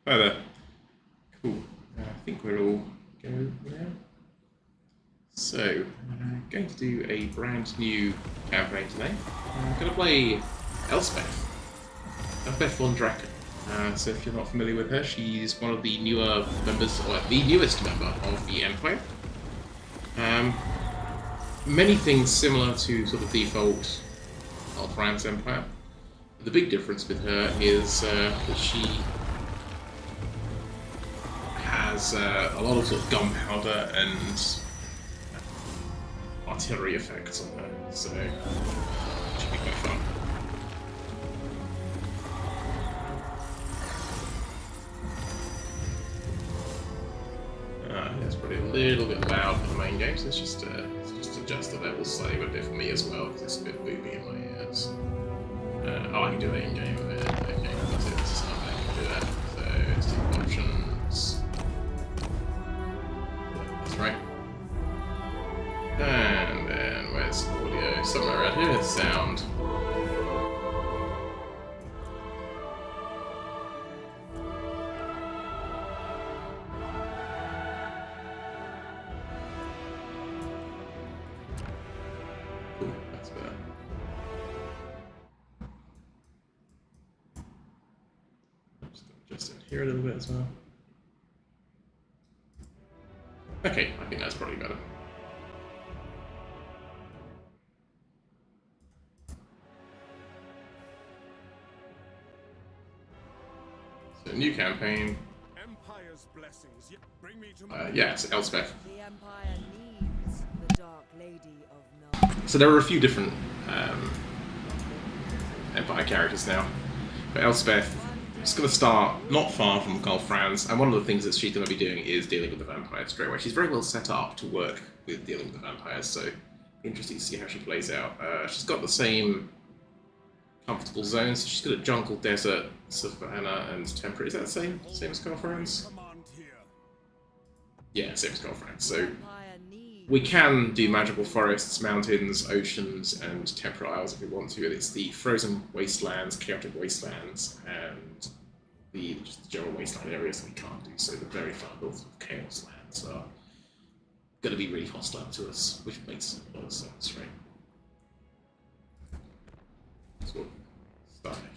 Hi there. Cool. I think we're all go now. So, going to do a brand new campaign today. I'm going to play Elspeth von Draken. So if you're not familiar with her, she's one of the newer members, or the newest member of the Empire. Many things similar to sort of default Fran's Empire. The big difference with her is that she has a lot of sort of gunpowder and artillery effects on her, so it should be quite fun. It's probably a little bit loud for the main game, so let's just adjust the levels slightly a bit for me as well, because it's a bit booming in my ears. Oh, I can do that in game with it. Okay, that's it. This is not how I can do that. So let's do options. That's right. And then where's audio? Somewhere around here. Sound. Cool, that's better. Just in here a little bit as well. Okay, I think that's probably better. So, new campaign. Empire's blessings. Bring me to Yeah, it's Elspeth. The Empire needs the Dark Lady of Nuln. So there are a few different Empire characters now. But Elspeth is going to start not far from Karl Franz, and one of the things that she's going to be doing is dealing with the vampires straight away. She's very well set up to work with dealing with the vampires, so interesting to see how she plays out. She's got the same comfortable zones. So she's good at jungle, desert, savannah, and temperate. Is that the same as Karl Franz? Yeah, same as Karl Franz. So we can do magical forests, mountains, oceans, and temperate isles if we want to, and it's the frozen wastelands, chaotic wastelands, and just the general wasteland areas that we can't do. So the very far north of chaos lands are going to be really hostile to us, which makes a lot of sense, right? So we'll start our campaign.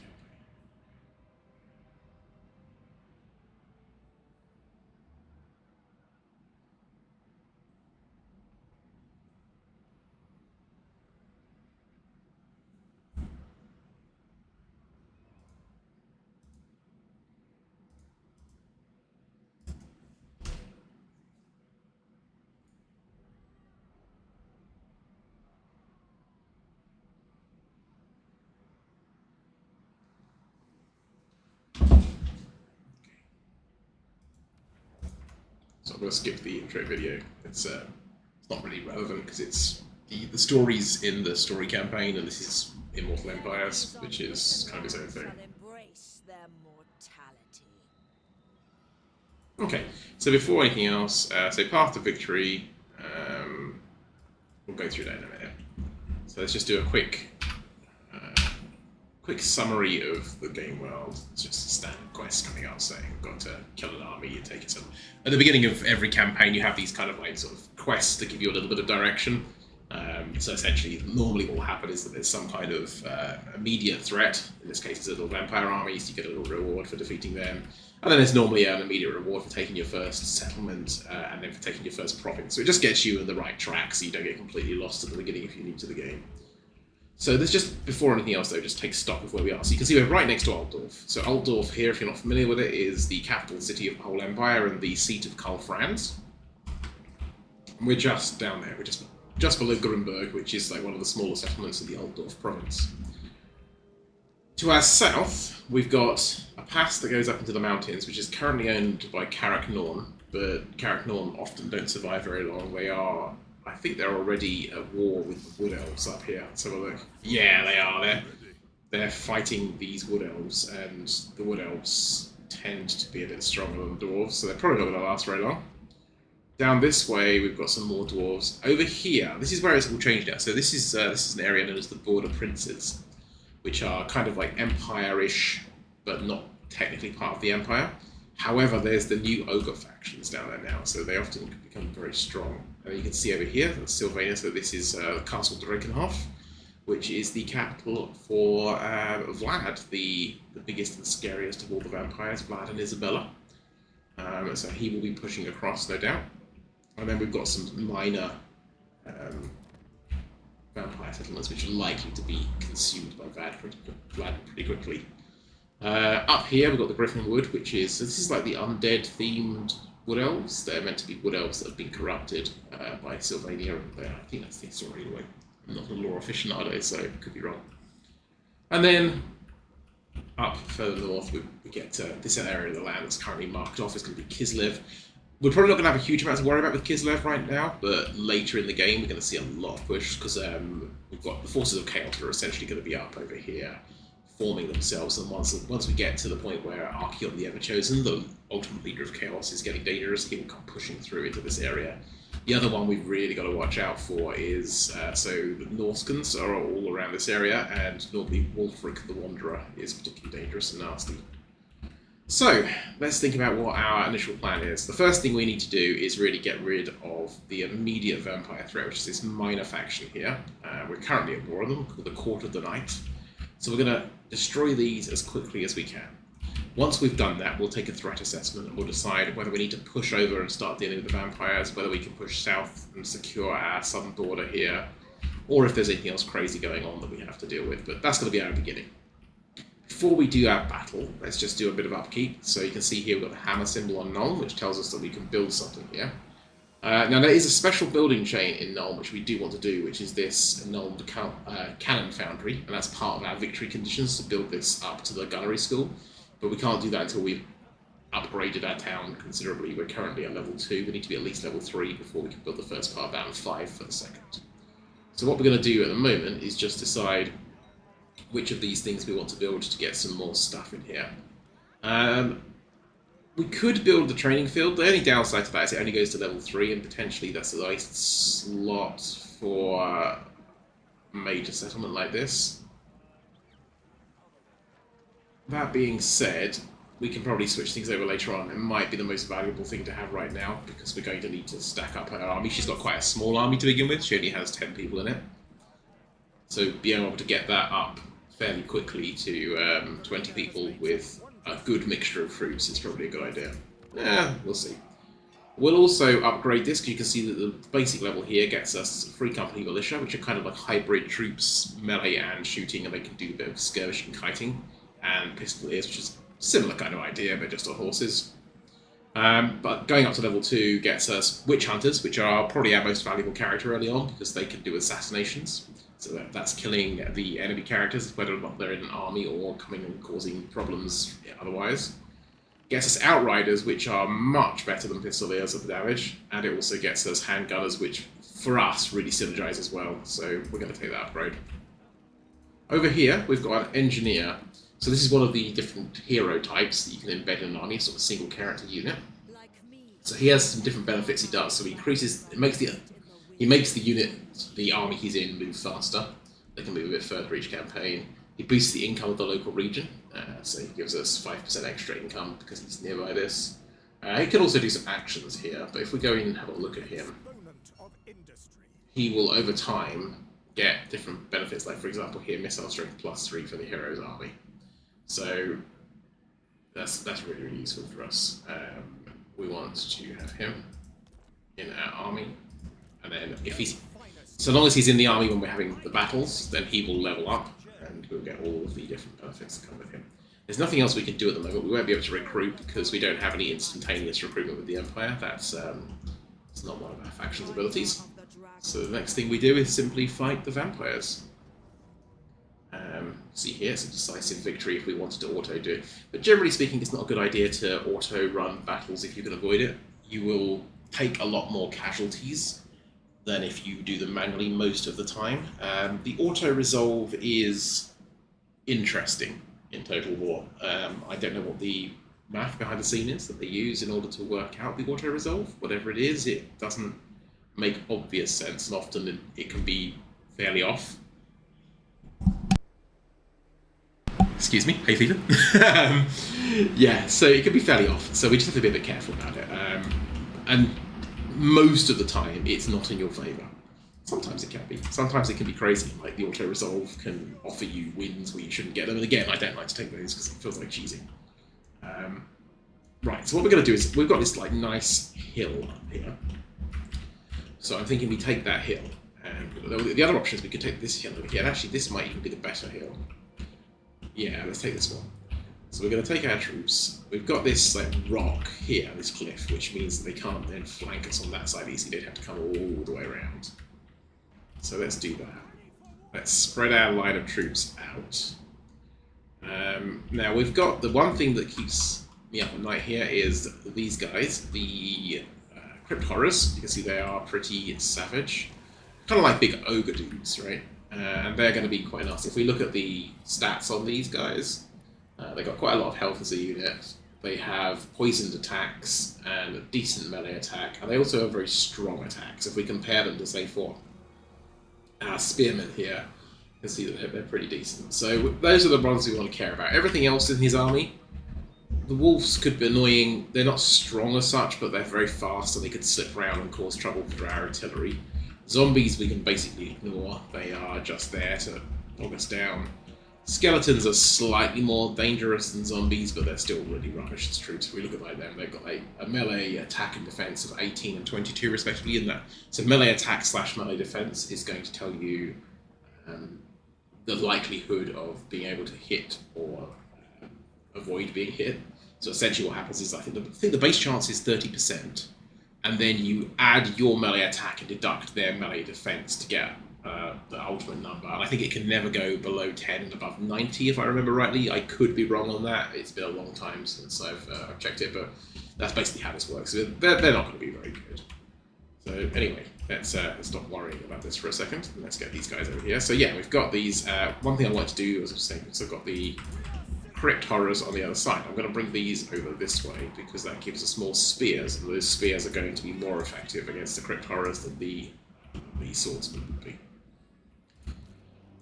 So I'm going to skip the intro video. It's not really relevant because it's the story's in the story campaign, and this is Immortal Empires, which is kind of its own thing. Embrace their mortality. Okay, so before anything else, so Path to Victory, we'll go through that in a minute. So let's just do a quick summary of the game world. It's just a standard quest coming up saying we've got to kill an army and take it to. At the beginning of every campaign, you have these kind of like sort of quests to give you a little bit of direction. So essentially, normally what will happen is that there's some kind of immediate threat. In this case, it's a little vampire army, so you get a little reward for defeating them. And then there's normally an immediate reward for taking your first settlement, and then for taking your first profit. So it just gets you on the right track, so you don't get completely lost at the beginning if you're new to the game. So there's just, before anything else though, just take stock of where we are. So you can see we're right next to Altdorf. So Altdorf here, if you're not familiar with it, is the capital city of the whole empire and the seat of Karl Franz. And we're just down there, we're just below Grunberg, which is like one of the smaller settlements of the Altdorf province. To our south, we've got a pass that goes up into the mountains, which is currently owned by Nuln, but Nuln often don't survive very long. I think they're already at war with the Wood Elves up here. Let's have a look. Yeah, they are. They're fighting these Wood Elves, and the Wood Elves tend to be a bit stronger than the Dwarves, so they're probably not going to last very long. Down this way, we've got some more Dwarves. Over here, this is where it's all changed now. So this is an area known as the Border Princes, which are kind of like Empire-ish, but not technically part of the Empire. However, there's the new ogre factions down there now, so they often become very strong. And you can see over here, that's Sylvania, so this is Castle Drakenhof, which is the capital for Vlad, the biggest and scariest of all the vampires, Vlad and Isabella. So he will be pushing across, no doubt. And then we've got some minor vampire settlements which are likely to be consumed by Vlad pretty quickly. Up here we've got the Griffin Wood, which is, so this is like the undead themed wood elves. They're meant to be wood elves that have been corrupted by Sylvania. I think that's the story anyway. I'm not a lore aficionado, so I could be wrong. And then up further north we get this area of the land that's currently marked off is going to be Kislev. We're probably not going to have a huge amount to worry about with Kislev right now, but later in the game we're going to see a lot of push because we've got the forces of chaos that are essentially going to be up over here, forming themselves. And once we get to the point where Archeon the Everchosen, the ultimate leader of chaos, is getting dangerous, he will come pushing through into this area. The other one we've really got to watch out for is so the Norskans are all around this area, and normally Wolfric the Wanderer is particularly dangerous and nasty. So, let's think about what our initial plan is. The first thing we need to do is really get rid of the immediate vampire threat, which is this minor faction here. We're currently at war with them, called the Court of the Night. So we're going to destroy these as quickly as we can. Once we've done that, we'll take a threat assessment and we'll decide whether we need to push over and start dealing with the vampires, whether we can push south and secure our southern border here, or if there's anything else crazy going on that we have to deal with. But that's going to be our beginning. Before we do our battle, let's just do a bit of upkeep. So you can see here we've got the hammer symbol on Nuln, which tells us that we can build something here. Now there is a special building chain in Nuln which we do want to do, which is this Nuln Cannon Foundry, and that's part of our victory conditions to build this up to the gunnery school. But we can't do that until we've upgraded our town considerably. We're currently at level 2, we need to be at least level 3 before we can build the first part down, and 5 for the second. So what we're going to do at the moment is just decide which of these things we want to build to get some more stuff in here. We could build the training field. The only downside to that is it only goes to level 3, and potentially that's a nice slot for a major settlement like this. That being said, we can probably switch things over later on. It might be the most valuable thing to have right now, because we're going to need to stack up her army. She's got quite a small army to begin with. She only has 10 people in it. So being able to get that up fairly quickly to 20 people with a good mixture of troops is probably a good idea. We'll see. We'll also upgrade this, because you can see that the basic level here gets us free company militia, which are kind of like hybrid troops, melee and shooting, and they can do a bit of skirmishing, kiting, and pistoliers, which is a similar kind of idea, but just on horses. But going up to level 2 gets us witch hunters, which are probably our most valuable character early on, because they can do assassinations. So that's killing the enemy characters, whether or not they're in an army or coming and causing problems otherwise. Gets us outriders, which are much better than pistoliers at the damage, and it also gets us handgunners, which for us really synergize as well. So we're going to take that upgrade. Over here we've got an engineer. So this is one of the different hero types that you can embed in an army, sort of single character unit. So he has some different benefits he does. So he increases, he makes the unit, the army he's in, move faster. They can move a bit further each campaign. He boosts the income of the local region, so he gives us 5% extra income because he's nearby this. He can also do some actions here, but if we go in and have a look at him, he will over time get different benefits, like for example here, missile strength +3 for the hero's army. So that's really, really useful for us. We want to have him in our army, and then if he's, so long as he's in the army when we're having the battles, then he will level up, and we'll get all of the different benefits that come with him. There's nothing else we can do at the moment. We won't be able to recruit because we don't have any instantaneous recruitment with the Empire. That's it's not one of our faction's abilities. So the next thing we do is simply fight the vampires. See here, it's a decisive victory if we wanted to auto-do it. But generally speaking, it's not a good idea to auto-run battles if you can avoid it. You will take a lot more casualties than if you do them manually most of the time. The auto-resolve is interesting in Total War. I don't know what the math behind the scene is that they use in order to work out the auto-resolve. Whatever it is, it doesn't make obvious sense, and often it can be fairly off. Excuse me, hay fever. Yeah, so it can be fairly off. So we just have to be a bit careful about it. And most of the time, it's not in your favour. Sometimes it can be. Sometimes it can be crazy. Like the auto resolve can offer you wins where you shouldn't get them. And again, I don't like to take those because it feels like cheating. Right. So what we're going to do is we've got this like nice hill up here. So I'm thinking we take that hill, and the other option is we could take this hill over here. And actually, this might even be the better hill. Yeah, let's take this one. So we're going to take our troops. We've got this like rock here, this cliff, which means that they can't then flank us on that side easily. They'd have to come all the way around. So let's do that. Let's spread our line of troops out. Now we've got the one thing that keeps me up at night here is these guys, the Crypt Horrors. You can see they are pretty savage. Kind of like big ogre dudes, right? And they're going to be quite nasty. If we look at the stats on these guys, they've got quite a lot of health as a unit. They have poisoned attacks and a decent melee attack, and they also have very strong attacks. If we compare them to, say, for our spearmen here, you can see that they're pretty decent. So those are the ones we want to care about. Everything else in his army, the wolves could be annoying. They're not strong as such, but they're very fast, and they could slip around and cause trouble for our artillery. Zombies we can basically ignore. They are just there to bog us down. Skeletons are slightly more dangerous than zombies, but they're still really rubbish as troops. If we look at like them, they've got a melee attack and defense of 18 and 22 respectively. In that, so melee attack / melee defense is going to tell you the likelihood of being able to hit or avoid being hit. So essentially, what happens is I think the base chance is 30%, and then you add your melee attack and deduct their melee defense to get the ultimate number, and I think it can never go below 10 and above 90 if I remember rightly. I could be wrong on that. It's been a long time since I've checked it, but that's basically how this works. They're not going to be very good. So anyway, let's stop worrying about this for a second, and let's get these guys over here. So yeah, we've got these. One thing I want to do, as I was saying, so I've got the Crypt Horrors on the other side. I'm going to bring these over this way because that gives us more spears, and those spears are going to be more effective against the Crypt Horrors than the swordsmen would be.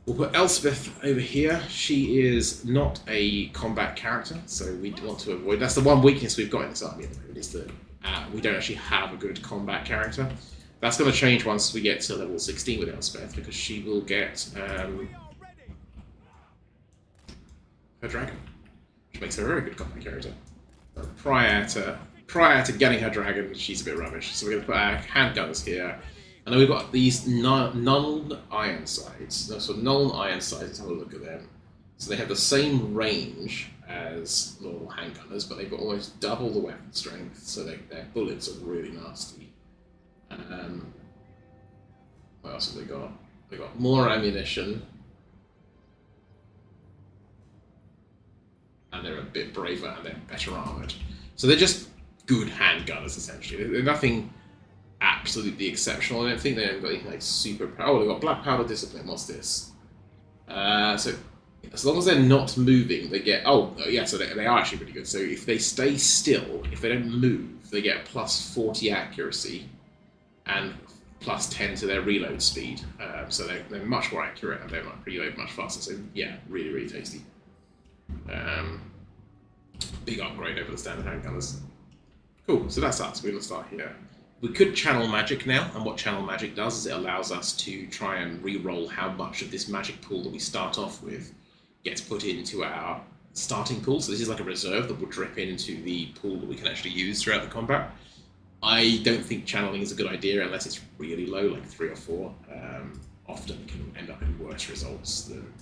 We'll put Elspeth over here. She is not a combat character, so we want to avoid. That's the one weakness we've got in this army at the moment, is that we don't actually have a good combat character. That's going to change once we get to level 16 with Elspeth, because she will get her dragon, which makes her a very good combat character. But prior to getting her dragon, she's a bit rubbish. So we're going to put our handguns here. And then we've got these Nuln iron sights. So Nuln iron sights, let's have a look at them. So they have the same range as normal handgunners, but they've got almost double the weapon strength, so their bullets are really nasty. What else have they got? They've got more ammunition. And they're a bit braver and they're better armoured. So they're just good handgunners, essentially. They're nothing absolutely exceptional. I don't think they have got anything like super. Oh, they've got black powder discipline. What's this? So as long as they're not moving, they get. Oh, yeah. So they are actually pretty good. So if they stay still, if they don't move, they get plus 40 accuracy and plus 10 to their reload speed. So they're much more accurate and they might reload much faster. So yeah, really, really tasty. Big upgrade over the standard handgunners. Cool. So that's us. We're gonna start here. We could channel magic now, and what channel magic does is it allows us to try and re-roll how much of this magic pool that we start off with gets put into our starting pool. So this is like a reserve that will drip into the pool that we can actually use throughout the combat. I don't think channeling is a good idea unless it's really low, like 3 or 4. Often it can end up in worse results than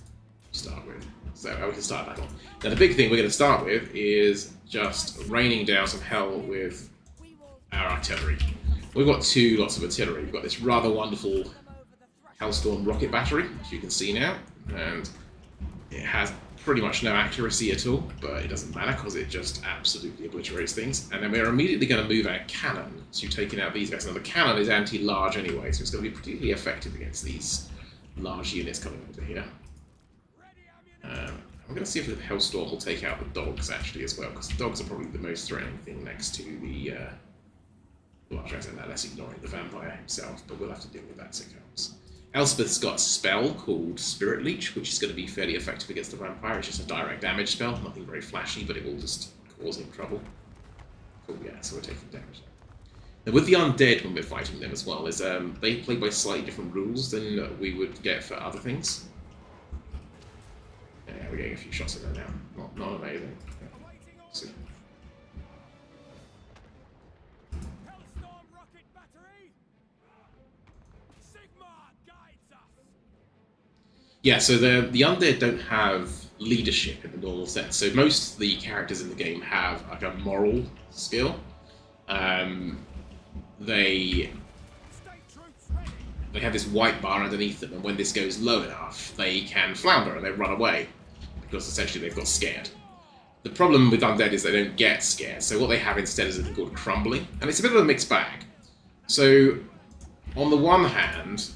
to start with. So we can start that one. Now the big thing we're going to start with is just raining down some hell with our artillery. We've got 2 lots of artillery. We've got this rather wonderful Hellstorm rocket battery, as you can see now, and it has pretty much no accuracy at all, but it doesn't matter because it just absolutely obliterates things. And then we're immediately going to move our cannon to taking out these guys. Now the cannon is anti-large anyway, so it's going to be particularly effective against these large units coming over here. I'm going to see if the Hellstorm will take out the dogs actually as well, because the dogs are probably the most threatening thing next to the large guys, and let's ignoring the vampire himself, but we'll have to deal with that as it comes. Elspeth's got a spell called Spirit Leech, which is going to be fairly effective against the vampire. It's just a direct damage spell, nothing very flashy, but it will just cause him trouble. Cool, yeah, so we're taking damage. Now with the undead, when we're fighting them as well, is they play by slightly different rules than we would get for other things. Yeah, we're getting a few shots in there now. Not amazing. Yeah. See. Yeah, so the undead don't have leadership in the normal sense. So most of the characters in the game have like a moral skill. They have this white bar underneath them, and when this goes low enough, they can flounder and they run away because essentially they've got scared. The problem with undead is they don't get scared. So what they have instead is a thing called crumbling, and it's a bit of a mixed bag. So on the one hand,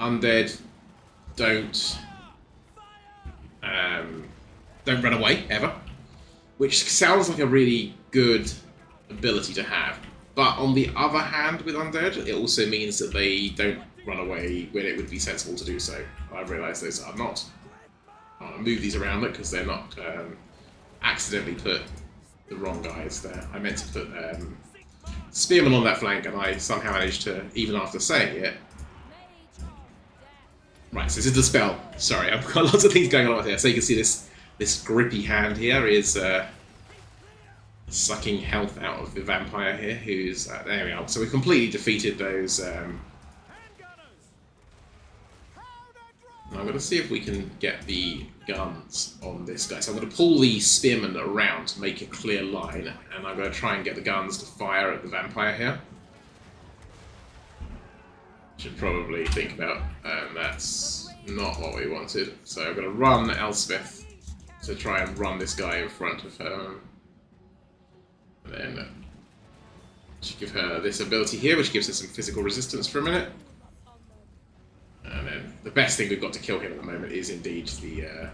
undead don't run away ever, which sounds like a really good ability to have. But on the other hand, with undead, it also means that they don't run away when it would be sensible to do so. I've realised those are not. I'll move these around because they're not accidentally put the wrong guys there. I meant to put Spearman on that flank, and I somehow managed to, even after saying it. Right, so this is the spell. Sorry, I've got lots of things going on here. So you can see this grippy hand here is sucking health out of the vampire here, who's... there we are. So we completely defeated those... I'm going to see if we can get the guns on this guy. So I'm going to pull the spearman around to make a clear line, and I'm going to try and get the guns to fire at the vampire here. Should probably think about that's not what we wanted. So I'm going to run Elspeth to try and run this guy in front of her. And then give her this ability here, which gives her some physical resistance for a minute. And then the best thing we've got to kill him at the moment is indeed the...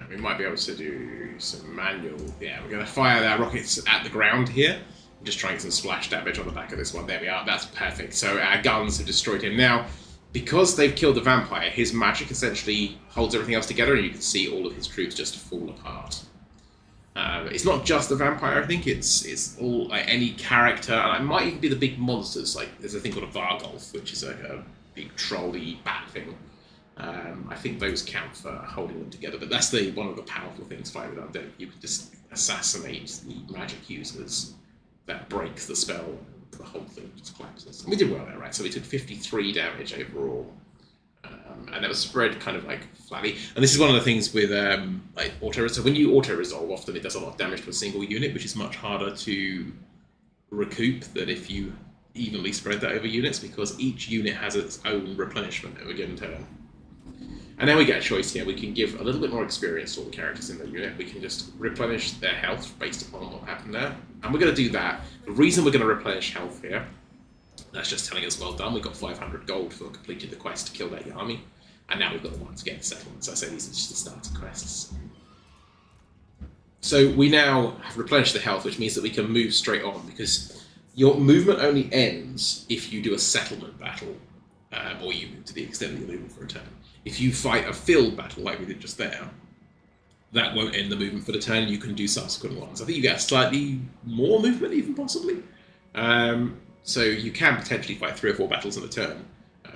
we might be able to do some manual... Yeah, we're going to fire our rockets at the ground here. I'm just trying some splash damage on the back of this one. There we are, that's perfect. So our guns have destroyed him. Now, because they've killed the vampire, his magic essentially holds everything else together, and you can see all of his troops just fall apart. It's not just the vampire, I think, it's all any character, and it might even be the big monsters, like there's a thing called a Vargolf, which is a big trolley bat thing. I think those count for holding them together, but that's one of the powerful things fighting with undead. You can just assassinate the magic users. That breaks the spell, the whole thing just collapses. And we did well there, right? So we took 53 damage overall. And it was spread kind of like flatly. And this is one of the things with like auto. So when you auto resolve, often it does a lot of damage to a single unit, which is much harder to recoup than if you evenly spread that over units, because each unit has its own replenishment at a given turn. And then we get a choice here. We can give a little bit more experience to all the characters in the unit. We can just replenish their health based upon what happened there. And we're going to do that. The reason we're going to replenish health here, that's just telling us well done. We got 500 gold for completing the quest to kill that army. And now we've got the one to get the settlements. I say these are just the starter quests. So we now have replenished the health, which means that we can move straight on, because your movement only ends if you do a settlement battle, or you move to the extent that you're moving for a turn. If you fight a field battle like we did just there, that won't end the movement for the turn. You can do subsequent ones. I think you get slightly more movement, even possibly. So you can potentially fight 3 or 4 battles in a turn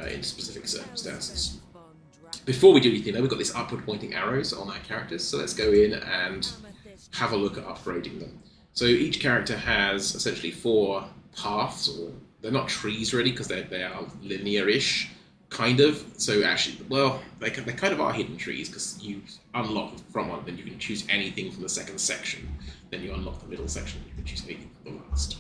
in specific circumstances. Before we do anything, though, we've got these upward pointing arrows on our characters. So let's go in and have a look at upgrading them. So each character has essentially 4 paths, or they're not trees really, because they are linear-ish. Kind of. So actually, well, they kind of are hidden trees, because you unlock from one, then you can choose anything from the second section. Then you unlock the middle section, you can choose anything from the last.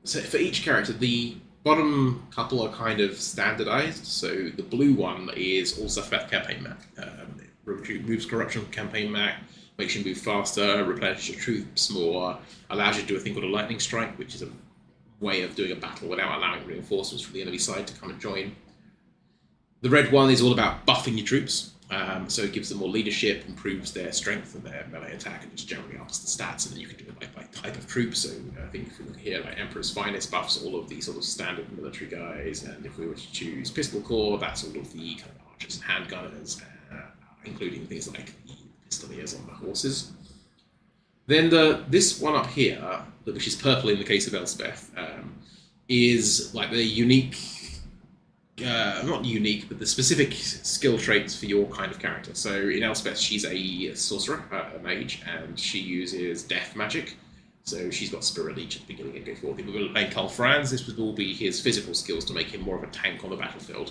So for each character, the bottom couple are kind of standardized. So the blue one is also that campaign map. Removes corruption from campaign map, makes you move faster, replenishes your troops more, allows you to do a thing called a lightning strike, which is a way of doing a battle without allowing reinforcements from the enemy side to come and join. The red one is all about buffing your troops. So it gives them more leadership, improves their strength and their melee attack, and just generally ups the stats. And then you can do it by type of troop. So I think if we look here, like Emperor's Finest buffs all of these sort of standard military guys. And if we were to choose Pistol Corps, that's all of the kind of archers and handgunners, including things like the pistoliers on the horses. Then this one up here, which is purple in the case of Elspeth, is like the unique. Not unique, but the specific skill traits for your kind of character. So in Elspeth, she's a sorcerer, a mage, and she uses death magic. So she's got Spirit Leech at the beginning and go forth. If we were playing Karl Franz, this would all be his physical skills to make him more of a tank on the battlefield.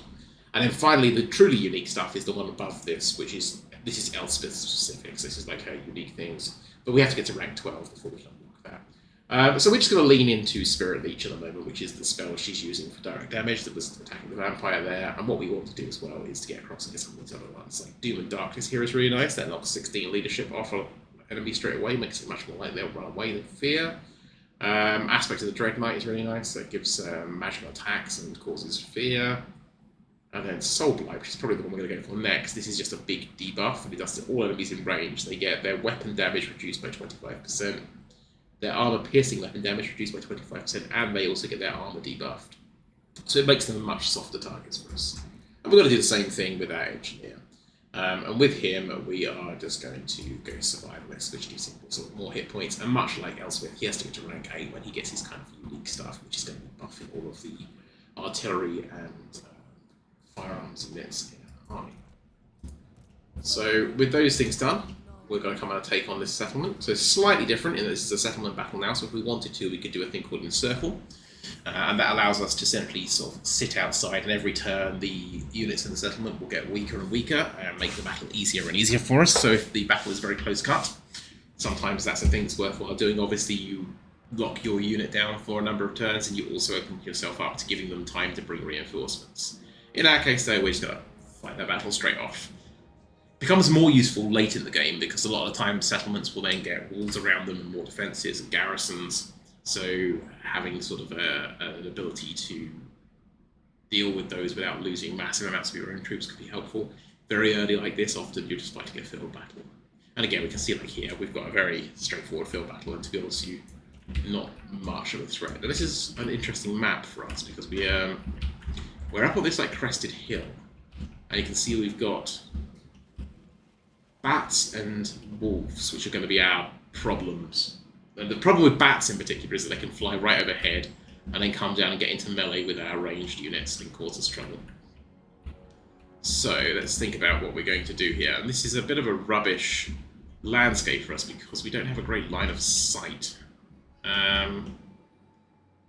And then finally, the truly unique stuff is the one above this, which is, this is Elspeth specific. So this is like her unique things. But we have to get to rank 12 before we can unlock that. So we're just going to lean into Spirit Leech at the moment, which is the spell she's using for direct damage that was attacking the vampire there. And what we want to do as well is to get across into some of these other ones. Like Doom and Darkness here is really nice. That knocks 16 leadership off an enemy straight away, makes it much more likely they'll run away than fear. Aspect of the Dread Knight is really nice. That gives magical attacks and causes fear. And then Soul Blight, which is probably the one we're going to go for next. This is just a big debuff, and it does to all enemies in range. They get their weapon damage reduced by 25%. Their armor-piercing weapon damage reduced by 25%, and they also get their armor debuffed. So it makes them much softer targets for us. And we're going to do the same thing with our engineer. And with him, we are just going to go survivalist, which gives him sort of more hit points. And much like Elspeth, he has to get to rank 8 when he gets his kind of unique stuff, which is going to be buffing all of the artillery and firearms units in our army. So with those things done, we're going to come and take on this settlement. So it's slightly different in that this is a settlement battle now, so if we wanted to, we could do a thing called Encircle, and that allows us to essentially sort of sit outside, and every turn the units in the settlement will get weaker and weaker, and make the battle easier and easier for us. So if the battle is very close cut, sometimes that's a thing that's worthwhile doing. Obviously, you lock your unit down for a number of turns, and you also open yourself up to giving them time to bring reinforcements. In our case, though, we're just going to fight that battle straight off. Becomes more useful late in the game because a lot of the time settlements will then get walls around them and more defences and garrisons, so having sort of an ability to deal with those without losing massive amounts of your own troops could be helpful. Very early like this, often you're just fighting a field battle. And again, we can see like here, we've got a very straightforward field battle, and to be honest with you, not much of a threat. Now this is an interesting map for us because we're up on this like crested hill, and you can see we've got bats and wolves, which are going to be our problems. And the problem with bats in particular is that they can fly right overhead and then come down and get into melee with our ranged units and cause us trouble. So let's think about what we're going to do here. And this is a bit of a rubbish landscape for us because we don't have a great line of sight.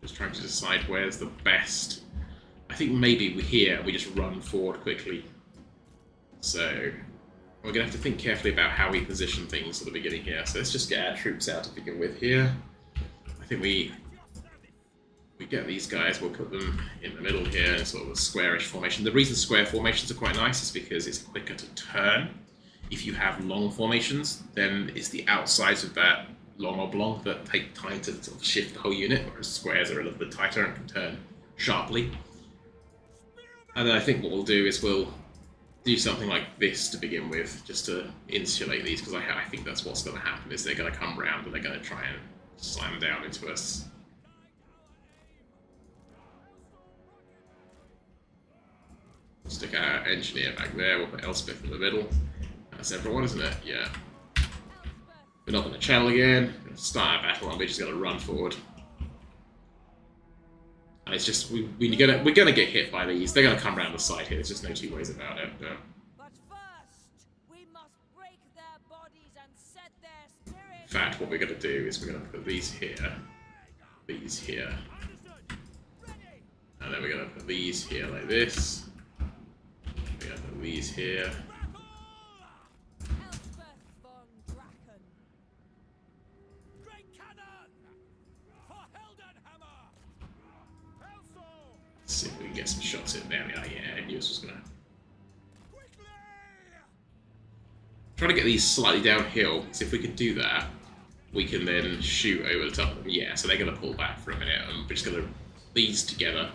Just trying to decide where's the best. I think maybe here we just run forward quickly. So we're going to have to think carefully about how we position things at the beginning here. So let's just get our troops out to begin with here. I think we get these guys, we'll put them in the middle here in sort of a squarish formation. The reason square formations are quite nice is because it's quicker to turn. If you have long formations, then it's the outsides of that long oblong that take time to sort of shift the whole unit, whereas squares are a little bit tighter and can turn sharply. And then I think what we'll do is we'll do something like this to begin with, just to insulate these, because I think that's what's going to happen, is they're going to come round and they're going to try and slam down into us. Stick our engineer back there, we'll put Elspeth in the middle. That's everyone, isn't it? Yeah. We're not going to channel again, we're going to start our battle and we're just going to run forward. And it's just, we're gonna get hit by these. They're gonna come around the side here. There's just no two ways about it. But first, we must break their bodies and set their spirits. In fact, what we're gonna do is we're gonna put these here, and then we're gonna put these here like this. We're gonna put these here. See if we can get some shots in there. Yeah, I knew this was gonna. Try to get these slightly downhill, so if we can do that, we can then shoot over the top of them. Yeah, so they're gonna pull back for a minute, and we're just gonna these together.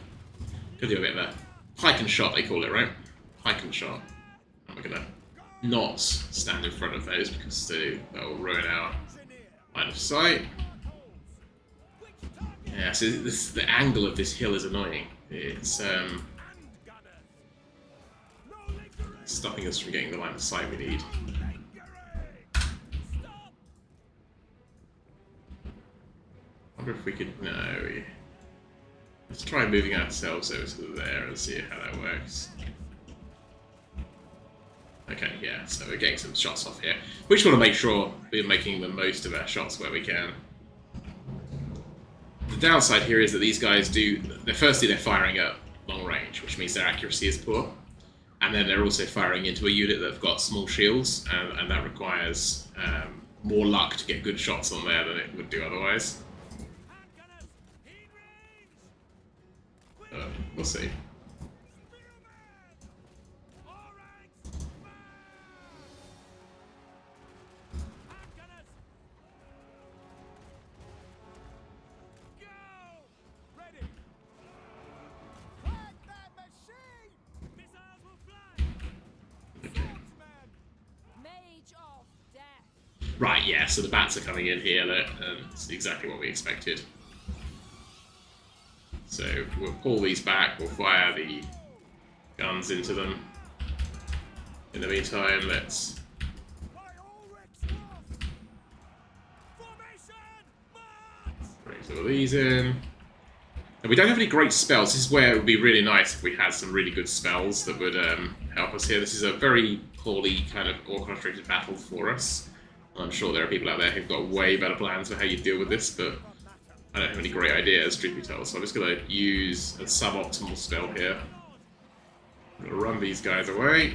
Gonna do a bit of a pike and shot, they call it, right? pikeman shot. And we're gonna not stand in front of those because they'll ruin our line of sight. Yeah, so the angle of this hill is annoying. It's stopping us from getting the line of sight we need. I wonder if we could... No. Let's try moving ourselves over to there and see how that works. Okay, yeah, so we're getting some shots off here. We just want to make sure we're making the most of our shots where we can. The downside here is that these guys firstly they're firing at long range, which means their accuracy is poor. And then they're also firing into a unit that have got small shields, and that requires more luck to get good shots on there than it would do otherwise. We'll see. Right, yeah, so the bats are coming in here, that's exactly what we expected. So we'll pull these back, we'll fire the guns into them. In the meantime, let's... bring some of these in. And we don't have any great spells. This is where it would be really nice if we had some really good spells that would help us here. This is a very poorly kind of orchestrated battle for us. I'm sure there are people out there who've got way better plans for how you deal with this, but I don't have any great ideas, truth be told. So I'm just going to use a suboptimal spell here. I'm going to run these guys away.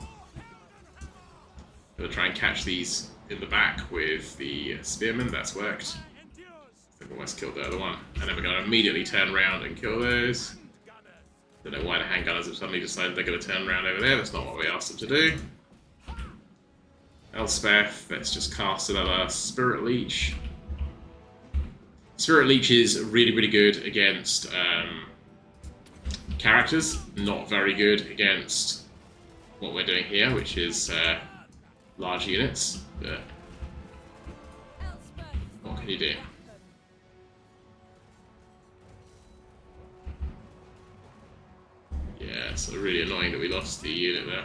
I'm going to try and catch these in the back with the spearmen. That's worked. I've almost killed the other one. And then we're going to immediately turn around and kill those. Don't know why the handgunners have suddenly decided they're going to turn around over there. That's not what we asked them to do. Elspeth, let's just cast another Spirit Leech. Spirit Leech is really, really good against characters, not very good against what we're doing here, which is large units. But what can you do? Yeah, it's really annoying that we lost the unit there.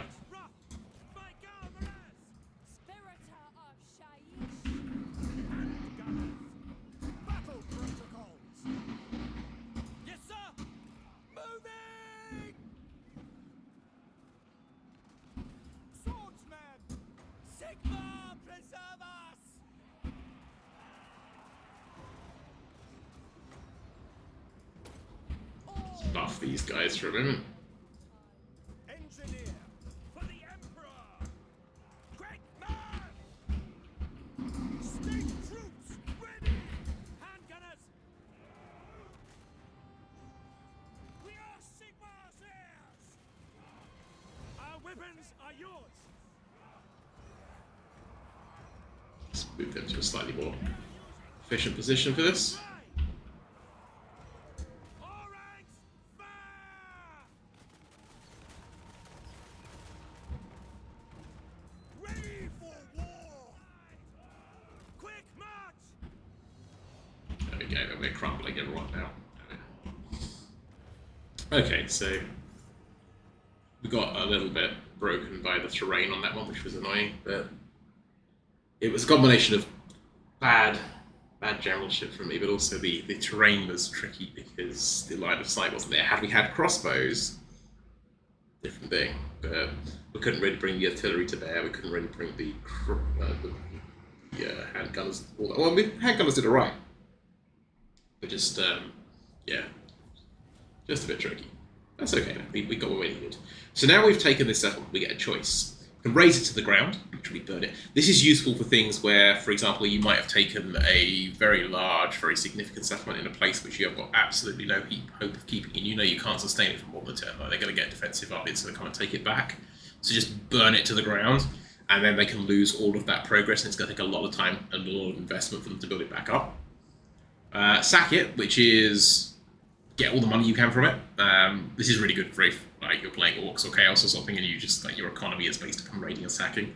Buff these guys for a minute. Engineer for the Emperor. Quick march! State troops ready. Handgunners. We are Sigmar's heirs. Our weapons are yours. Let's move them to a slightly more efficient position for this. We're crumbling everyone now. Okay, so we got a little bit broken by the terrain on that one, which was annoying, but it was a combination of bad generalship from me, but also the terrain was tricky because the line of sight wasn't there. Had we had crossbows, different thing, but we couldn't really bring the artillery to bear, we couldn't really bring the handgunners. Well, handgunners did alright. But just, yeah, just a bit tricky. That's okay, we got what we needed. So now we've taken this settlement, we get a choice. We can raise it to the ground, literally burn it. This is useful for things where, for example, you might have taken a very large, very significant settlement in a place which you have got absolutely no hope of keeping, and you know you can't sustain it for more than a turn. Like, they're going to get defensive up, so they come and take it back. So just burn it to the ground, and then they can lose all of that progress, and it's going to take a lot of time and a lot of investment for them to build it back up. Sack it, which is get all the money you can from it. This is really good for like you're playing Orcs or Chaos or something, and you just like your economy is based upon raiding and sacking.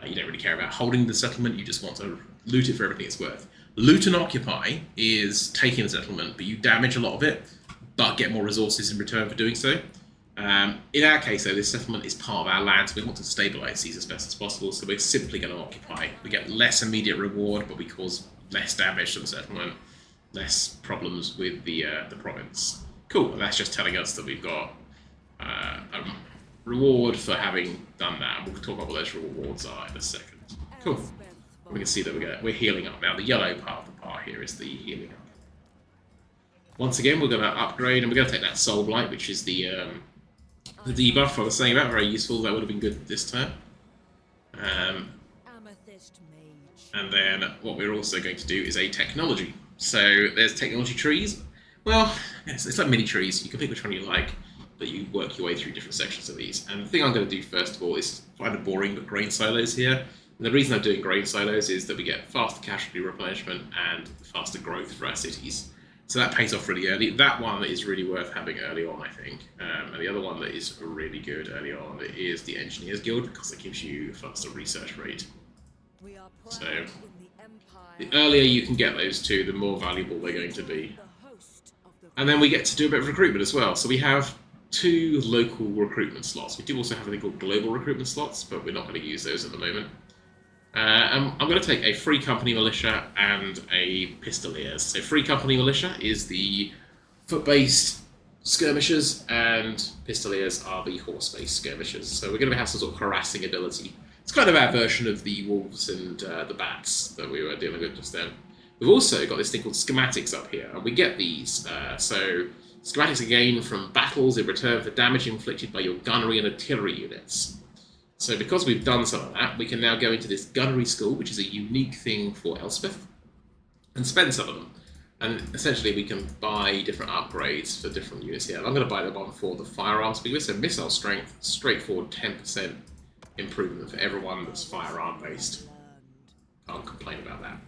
You don't really care about holding the settlement. You just want to loot it for everything it's worth. Loot and occupy is taking the settlement, but you damage a lot of it, but get more resources in return for doing so. In our case, though, this settlement is part of our land, so we want to stabilise these as best as possible, so we're simply going to occupy. We get less immediate reward, but we cause less damage to the settlement, less problems with the province. Cool, and that's just telling us that we've got a reward for having done that. We'll talk about what those rewards are in a second. Cool. We can see that we're healing up now. The yellow part of the bar here is the healing up. Once again, we're going to upgrade, and we're going to take that Soul Blight, which is the debuff I was saying about, very useful. That would have been good this turn. And then what we're also going to do is a technology. So there's technology trees. Well, it's like mini trees. You can pick which one you like, but you work your way through different sections of these. And the thing I'm going to do first of all is find the boring but grain silos here. And the reason I'm doing grain silos is that we get faster casualty replenishment and faster growth for our cities. So that pays off really early. That one is really worth having early on, I think. And the other one that is really good early on is the Engineers Guild, because it gives you a faster research rate. So the earlier you can get those two, the more valuable they're going to be. And then we get to do a bit of recruitment as well. So we have 2 local recruitment slots. We do also have a thing called global recruitment slots, but we're not going to use those at the moment. I'm going to take a Free Company Militia and a Pistoliers. So Free Company Militia is the foot-based skirmishers, and Pistoliers are the horse-based skirmishers. So we're going to have some sort of harassing ability. It's kind of our version of the wolves and the bats that we were dealing with just then. We've also got this thing called schematics up here, and we get these. So schematics again from battles in return for damage inflicted by your gunnery and artillery units. So because we've done some of that, we can now go into this gunnery school, which is a unique thing for Elspeth, and spend some of them. And essentially we can buy different upgrades for different units here. And I'm going to buy the one for the firearms speed. So missile strength, straightforward 10% improvement for everyone that's firearm based. Can't complain about that.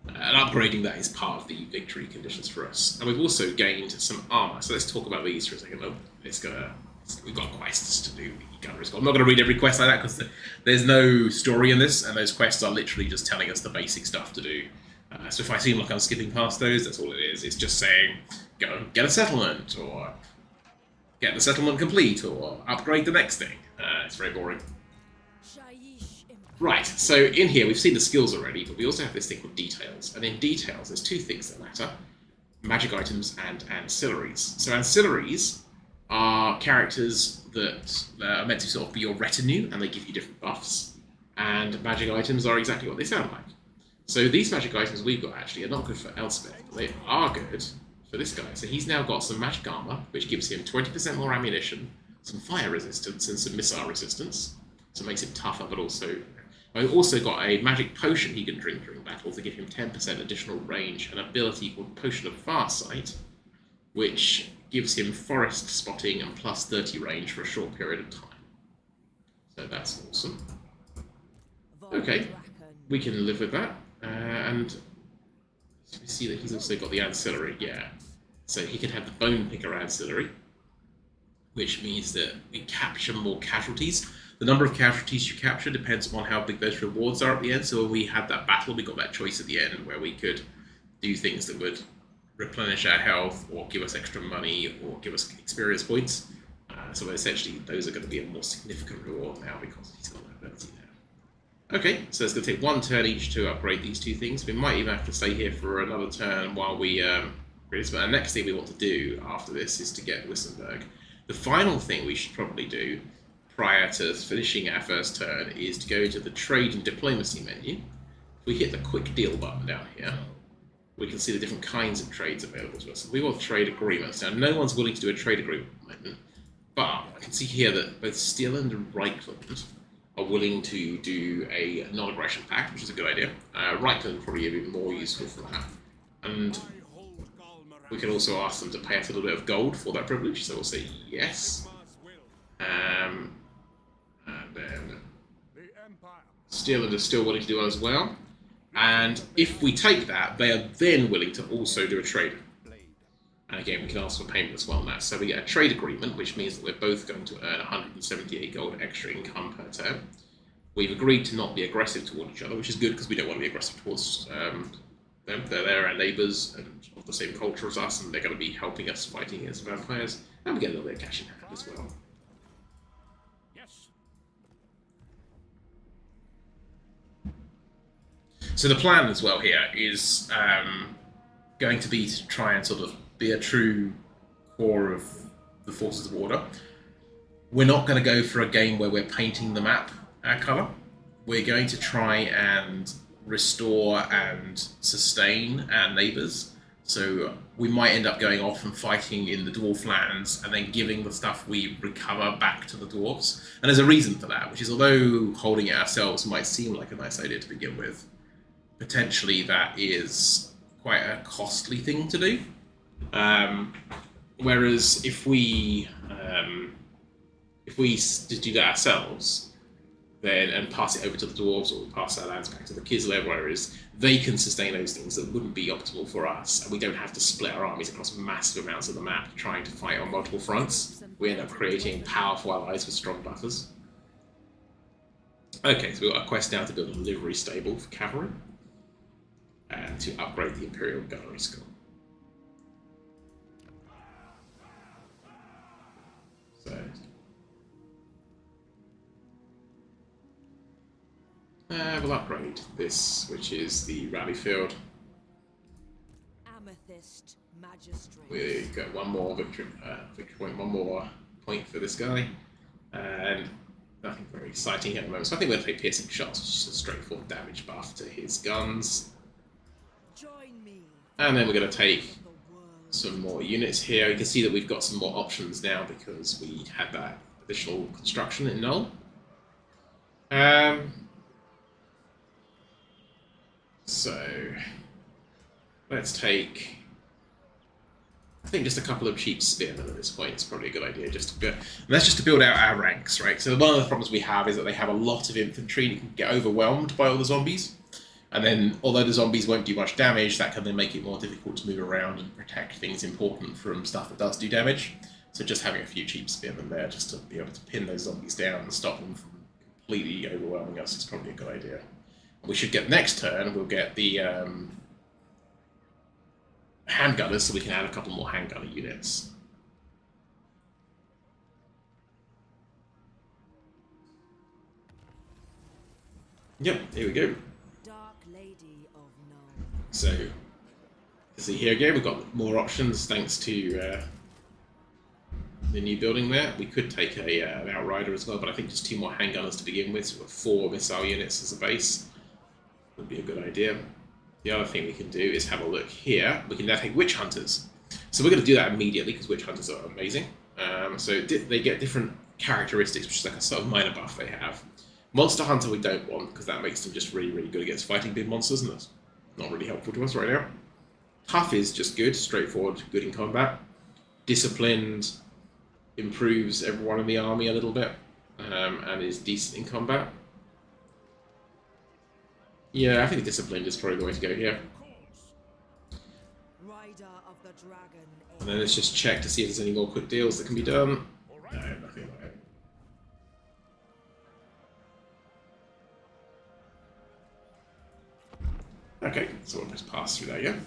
And upgrading that is part of the victory conditions for us. And we've also gained some armor. So let's talk about these for a second. We've got quests to do. I'm not going to read every quest like that because there's no story in this, and those quests are literally just telling us the basic stuff to do. So if I seem like I'm skipping past those, that's all it is. It's just saying, go and get a settlement, or get the settlement complete, or upgrade the next thing. It's very boring. Right, so in here we've seen the skills already, but we also have this thing called details. And in details, there's 2 things that matter: magic items and ancillaries. So ancillaries are characters that are meant to sort of be your retinue, and they give you different buffs. And magic items are exactly what they sound like. So these magic items we've got actually are not good for Elspeth, but they are good for this guy. So he's now got some magic armor, which gives him 20% more ammunition, some fire resistance, and some missile resistance. So it makes him tougher, but also... I've also got a magic potion he can drink during battle to give him 10% additional range, an ability called Potion of Farsight, which gives him forest spotting and plus 30 range for a short period of time. So that's awesome. Okay, we can live with that. And we see that he's also got the ancillary, yeah. So he can have the Bone Picker ancillary, which means that we capture more casualties. The number of casualties you capture depends on how big those rewards are at the end. So when we had that battle, we got that choice at the end where we could do things that would replenish our health, or give us extra money, or give us experience points. So essentially, those are going to be a more significant reward now because he's got that ability there. Okay, so it's going to take 1 turn each to upgrade these 2 things. We might even have to stay here for another turn while we but the next thing we want to do after this is to get Wissenberg. The final thing we should probably do prior to finishing our first turn is to go to the Trade and Diplomacy menu. If we hit the Quick Deal button down here, we can see the different kinds of trades available to us. So we want trade agreements. Now, no one's willing to do a trade agreement at the moment, but I can see here that both Steeland and Reichland are willing to do a non-aggression pact, which is a good idea. Reichland will probably be more useful for that. And we can also ask them to pay us a little bit of gold for that privilege, so we'll say yes. And then Steeland is still willing to do one as well. And if we take that, they are then willing to also do a trade. And again, we can ask for payment as well on that. So we get a trade agreement, which means that we're both going to earn 178 gold extra income per turn. We've agreed to not be aggressive toward each other, which is good because we don't want to be aggressive towards them. They're our neighbours and of the same culture as us, and they're going to be helping us fighting against vampires. And we get a little bit of cash in hand as well. Yes. So the plan as well here is going to be to try and sort of be a true core of the Forces of Order. We're not going to go for a game where we're painting the map our colour. We're going to try and restore and sustain our neighbours. So we might end up going off and fighting in the dwarf lands and then giving the stuff we recover back to the dwarves. And there's a reason for that, which is although holding it ourselves might seem like a nice idea to begin with, potentially that is quite a costly thing to do. Whereas if we just do that ourselves, then and pass it over to the dwarves, or pass our lands back to the kids, whatever it is, they can sustain those things that wouldn't be optimal for us, and we don't have to split our armies across massive amounts of the map trying to fight on multiple fronts. We end up creating powerful allies with strong buffers. Okay, so we've got a quest now to build a livery stable for cavalry and to upgrade the Imperial Gunnery School. So we'll upgrade this, which is the rally field. Amethyst Magistrate. We got one more victory point, one more point for this guy, and nothing very exciting at the moment. So I think we're going to take piercing shots, which is a straightforward damage buff to his guns. Join me. And then we're going to take some more units here. You can see that we've got some more options now because we had that additional construction in Nuln. So let's take, I think, just a couple of cheap spearmen at this point. It's probably a good idea just to build, and that's just to build out our ranks, right? So one of the problems we have is that they have a lot of infantry and you can get overwhelmed by all the zombies. And then, although the zombies won't do much damage, that can then make it more difficult to move around and protect things important from stuff that does do damage. So just having a few cheap spearmen there just to be able to pin those zombies down and stop them from completely overwhelming us is probably a good idea. We should get next turn, we'll get the handgunners, so we can add a couple more handgunner units. Yep, here we go. Dark Lady of Nuln. So, see here again, we've got more options thanks to the new building there. We could take an outrider as well, but I think just 2 more handgunners to begin with, so we've got 4 missile units as a base. Would be a good idea. The other thing we can do is have a look here. We can now take witch hunters. So we're going to do that immediately because witch hunters are amazing. So they get different characteristics, which is like a sort of minor buff they have. Monster hunter we don't want because that makes them just really, really good against fighting big monsters, and that's not really helpful to us right now. Tough is just good, straightforward, good in combat. Disciplined improves everyone in the army a little bit, and is decent in combat. Yeah, I think disciplined is probably the way to go here. Rider of the Dragon. And then let's just check to see if there's any more quick deals that can be done. No, nothing like that. Okay, so we'll just pass through that again.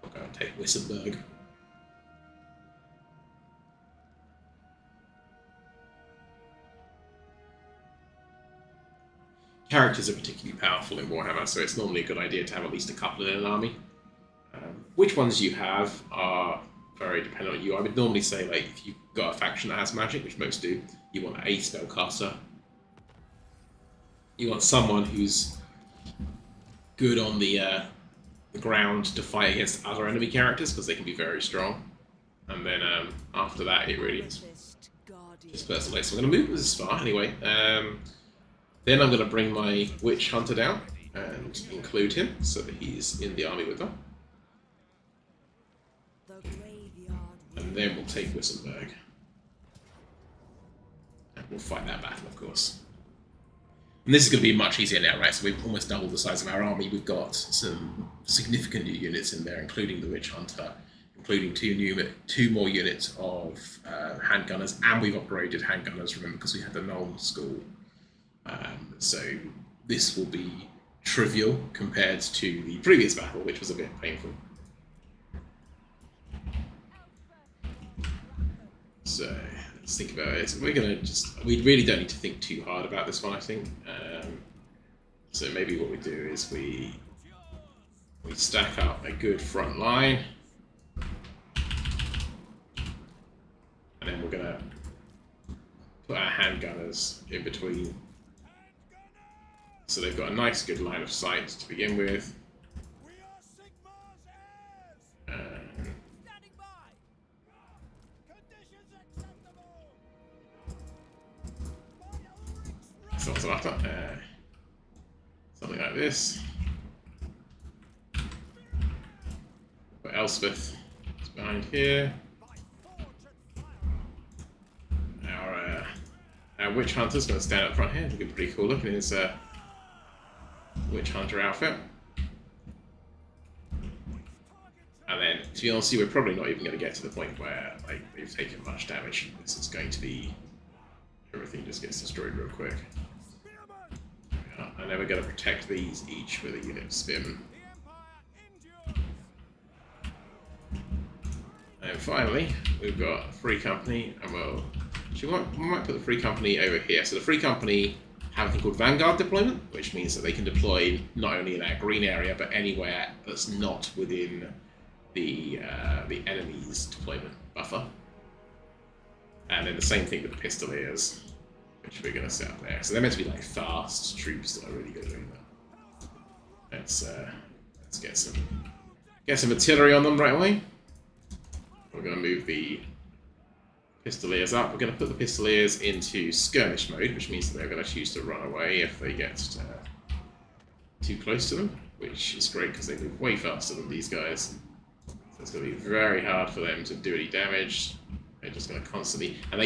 We'll go and take Wissenberg. Characters are particularly powerful in Warhammer, so it's normally a good idea to have at least a couple in an army. Which ones you have are very dependent on you. I would normally say, like, if you've got a faction that has magic, which most do, you want a spellcaster. You want someone who's good on the ground to fight against other enemy characters, because they can be very strong. And then after that, it really is just personal. So I'm going to move this far anyway. Then I'm going to bring my Witch Hunter down and include him so that he's in the army with them. And then we'll take Wissenberg. And we'll fight that battle, of course. And this is going to be much easier now, right? So we've almost doubled the size of our army. We've got some significant new units in there, including the Witch Hunter, including two more units of handgunners, and we've upgraded handgunners, remember, because we had the Nuln school. So this will be trivial compared to the previous battle, which was a bit painful. So let's think about it. We're gonna we really don't need to think too hard about this one, I think. So maybe what we do is we stack up a good front line, and then we're gonna put our handgunners in between, so they've got a nice good line of sight to begin with. Something like this. But Elspeth is behind here. Our Witch Hunter's going to stand up front here, looking pretty cool looking in his Witch Hunter outfit. And then, to be honest, we're probably not even going to get to the point where like they've taken much damage. This is going to be everything just gets destroyed real quick. And then we're going to protect these each with a unit of Spim. And finally, we've got a Free Company, and we might put the Free Company over here. So the Free Company have a thing called Vanguard deployment, which means that they can deploy not only in our green area, but anywhere that's not within the enemy's deployment buffer. And then the same thing with the Pistoliers, which we're going to set up there. So they're meant to be like fast troops that are really good at doing that. Let's get some artillery on them right away. We're going to move the Pistoliers up. We're going to put the Pistoliers into skirmish mode, which means that they're going to choose to run away if they get too close to them, which is great because they move way faster than these guys. So it's going to be very hard for them to do any damage. They're just going to constantly... And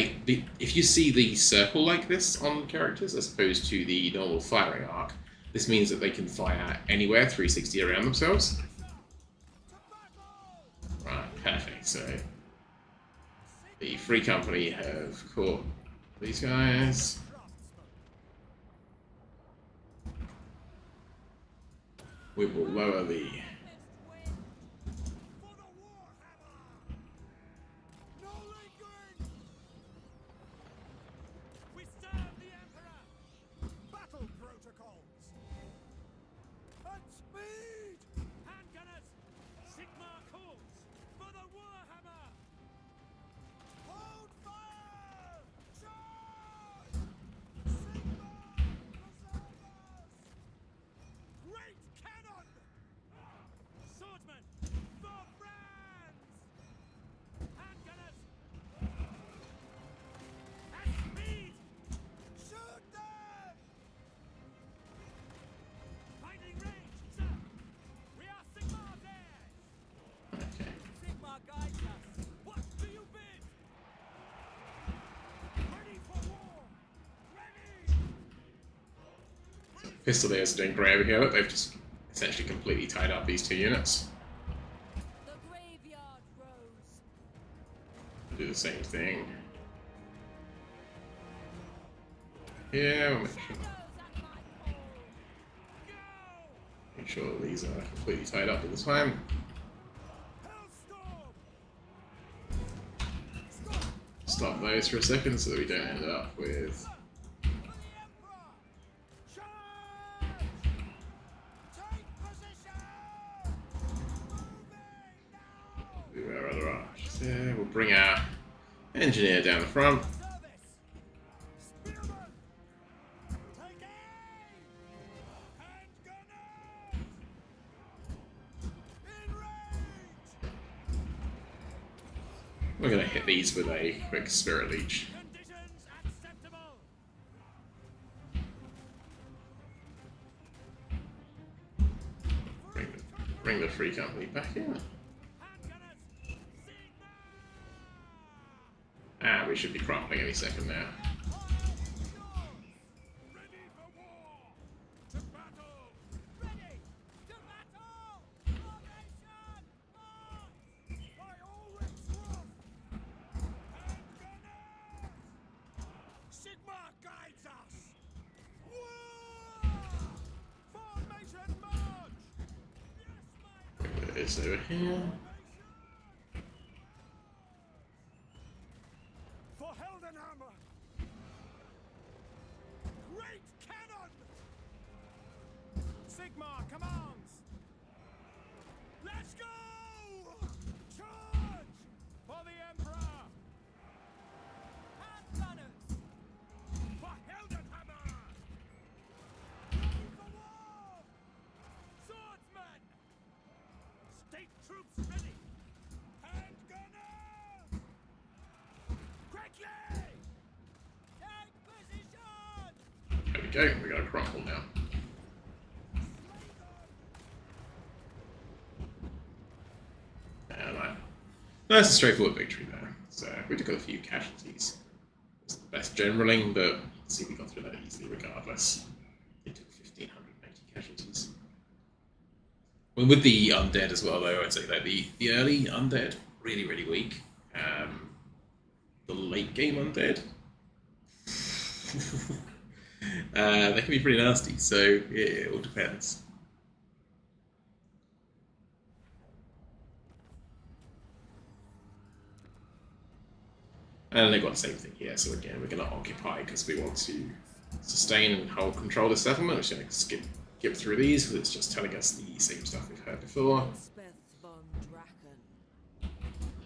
if you see the circle like this on characters, as opposed to the normal firing arc, this means that they can fire anywhere 360 around themselves. Right, perfect. So the Free Company have caught these guys. We will lower the... Pistoliers are doing great over here. They've just essentially completely tied up these two units. The graveyard rose. Do the same thing. Yeah, we'll make sure that these are completely tied up at the time. Stop those for a second so that we don't end up with... Yeah, we'll bring our engineer down the front. We're going to hit these with a quick Spirit Leech. Bring the Free Company back in. We should be crumpling any second now. this over here. For Heldenhammer! Great cannon! Sigmar commands! Let's go! Charge! For the Emperor! Hand gunners! For Heldenhammer! Ready for war! Swordsmen! State troops ready! Hand gunners! Quickly! Take position! There we go. We got a crumple now. And that's a straightforward victory there. So we took a few casualties. It's the best generaling, but let's see, we got through that easily regardless. It took 1,580 casualties. Well, with the undead as well, though, I'd say that the early undead really, really weak. The late game undead, they can be pretty nasty. So yeah, it all depends. And they've got the same thing here, so again, we're going to occupy because we want to sustain and hold control of the settlement. We're just going to skip through these because it's just telling us the same stuff we've heard before. Elspeth von Draken.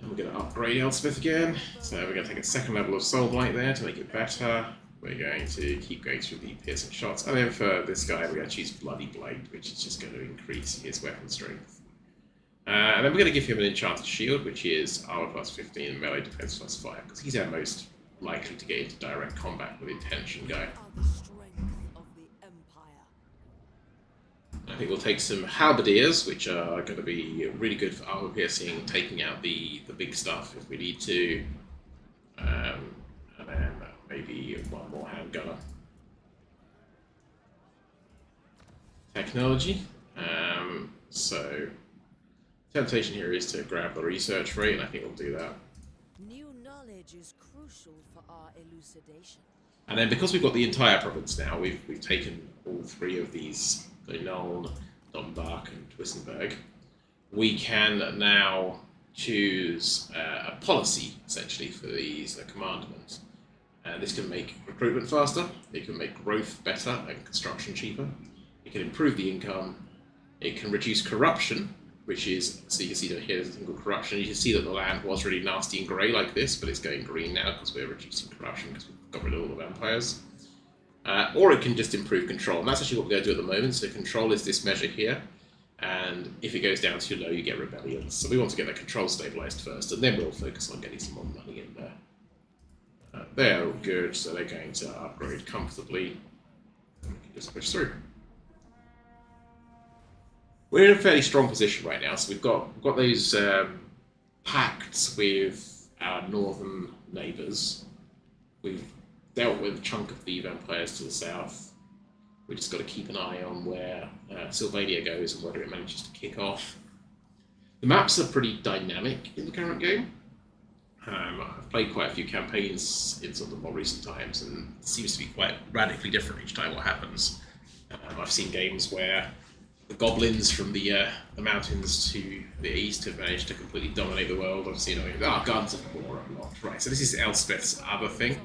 And we're going to upgrade Elspeth again. So we're going to take a second level of Soul Blight there to make it better. We're going to keep going through the piercing shots. And then for this guy, we're going to choose Bloody Blade, which is just going to increase his weapon strength. And then we're going to give him an enchanted shield, which is armor plus 15 and melee defense plus 5, because he's our most likely to get into direct combat with intention guy. Are the strength of the Empire. I think we'll take some halberdiers, which are going to be really good for armor piercing, taking out the big stuff if we need to. And then maybe one more handgunner. Technology. So temptation here is to grab the research rate, and I think we'll do that. New knowledge is crucial for our elucidation. And then because we've got the entire province now, we've taken all three of these, the Nuln, Dombark, and Twissenberg. We can now choose a policy, essentially, for these commandments. And this can make recruitment faster, it can make growth better and construction cheaper, it can improve the income, it can reduce corruption, which is, so you can see that here there's a thing called corruption. You can see that the land was really nasty and grey like this, but it's going green now because we're reducing corruption because we've got rid of all the vampires. Or it can just improve control, and that's actually what we're going to do at the moment. So control is this measure here, and if it goes down too low, you get rebellions. So we want to get the control stabilised first, and then we'll focus on getting some more money in there. They're all good, so they're going to upgrade comfortably. And we can just push through. We're in a fairly strong position right now, so we've got those pacts with our northern neighbours. We've dealt with a chunk of the vampires to the south. We've just got to keep an eye on where Sylvania goes and whether it manages to kick off. The maps are pretty dynamic in the current game. I've played quite a few campaigns in sort of more recent times, and it seems to be quite radically different each time what happens. I've seen games where the goblins from the mountains to the east have managed to completely dominate the world. I've seen Guards of War unlocked. Right, so this is Elspeth's other thing.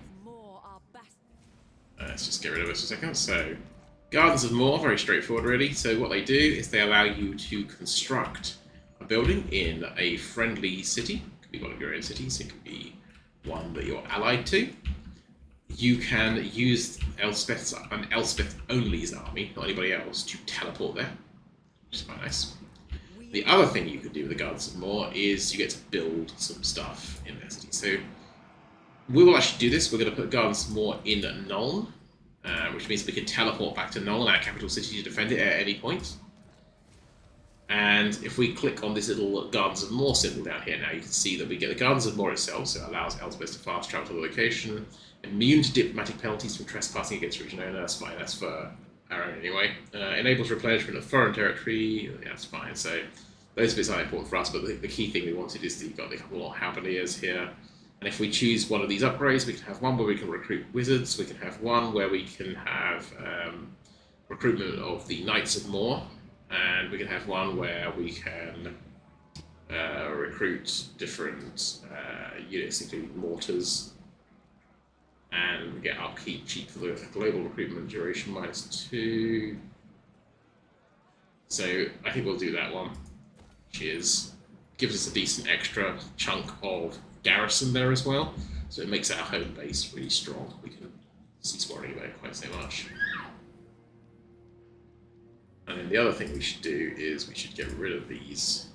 Let's just get rid of this for a second. So, Gardens of Moor, very straightforward really. So what they do is they allow you to construct a building in a friendly city. It could be one of your own cities, it could be one that you're allied to. You can use Elspeth's and Elspeth only's army, not anybody else, to teleport there, which is quite nice. The other thing you could do with the Gardens of Moor is you get to build some stuff in their city. So we will actually do this. We're going to put Gardens of Moor in Nuln, which means we can teleport back to Nuln, our capital city, to defend it at any point. And if we click on this little Gardens of Moor symbol down here now, you can see that we get the Gardens of Moor itself, so it allows Elspeth to fast travel to the location. Immune to diplomatic penalties from trespassing against region owner, that's fine, that's for our own anyway. Enables replenishment of foreign territory, yeah, that's fine. So those bits aren't important for us, but the key thing we wanted is that you've got a couple more halberdiers here. And if we choose one of these upgrades, we can have one where we can recruit wizards, we can have one where we can have recruitment of the Knights of Moor, and we can have one where we can recruit different units, including mortars, and we get upkeep cheap for the global recruitment duration -2. So I think we'll do that one, which gives us a decent extra chunk of garrison there as well. So it makes our home base really strong. We can cease worrying about it quite so much. And then the other thing we should do is we should get rid of these.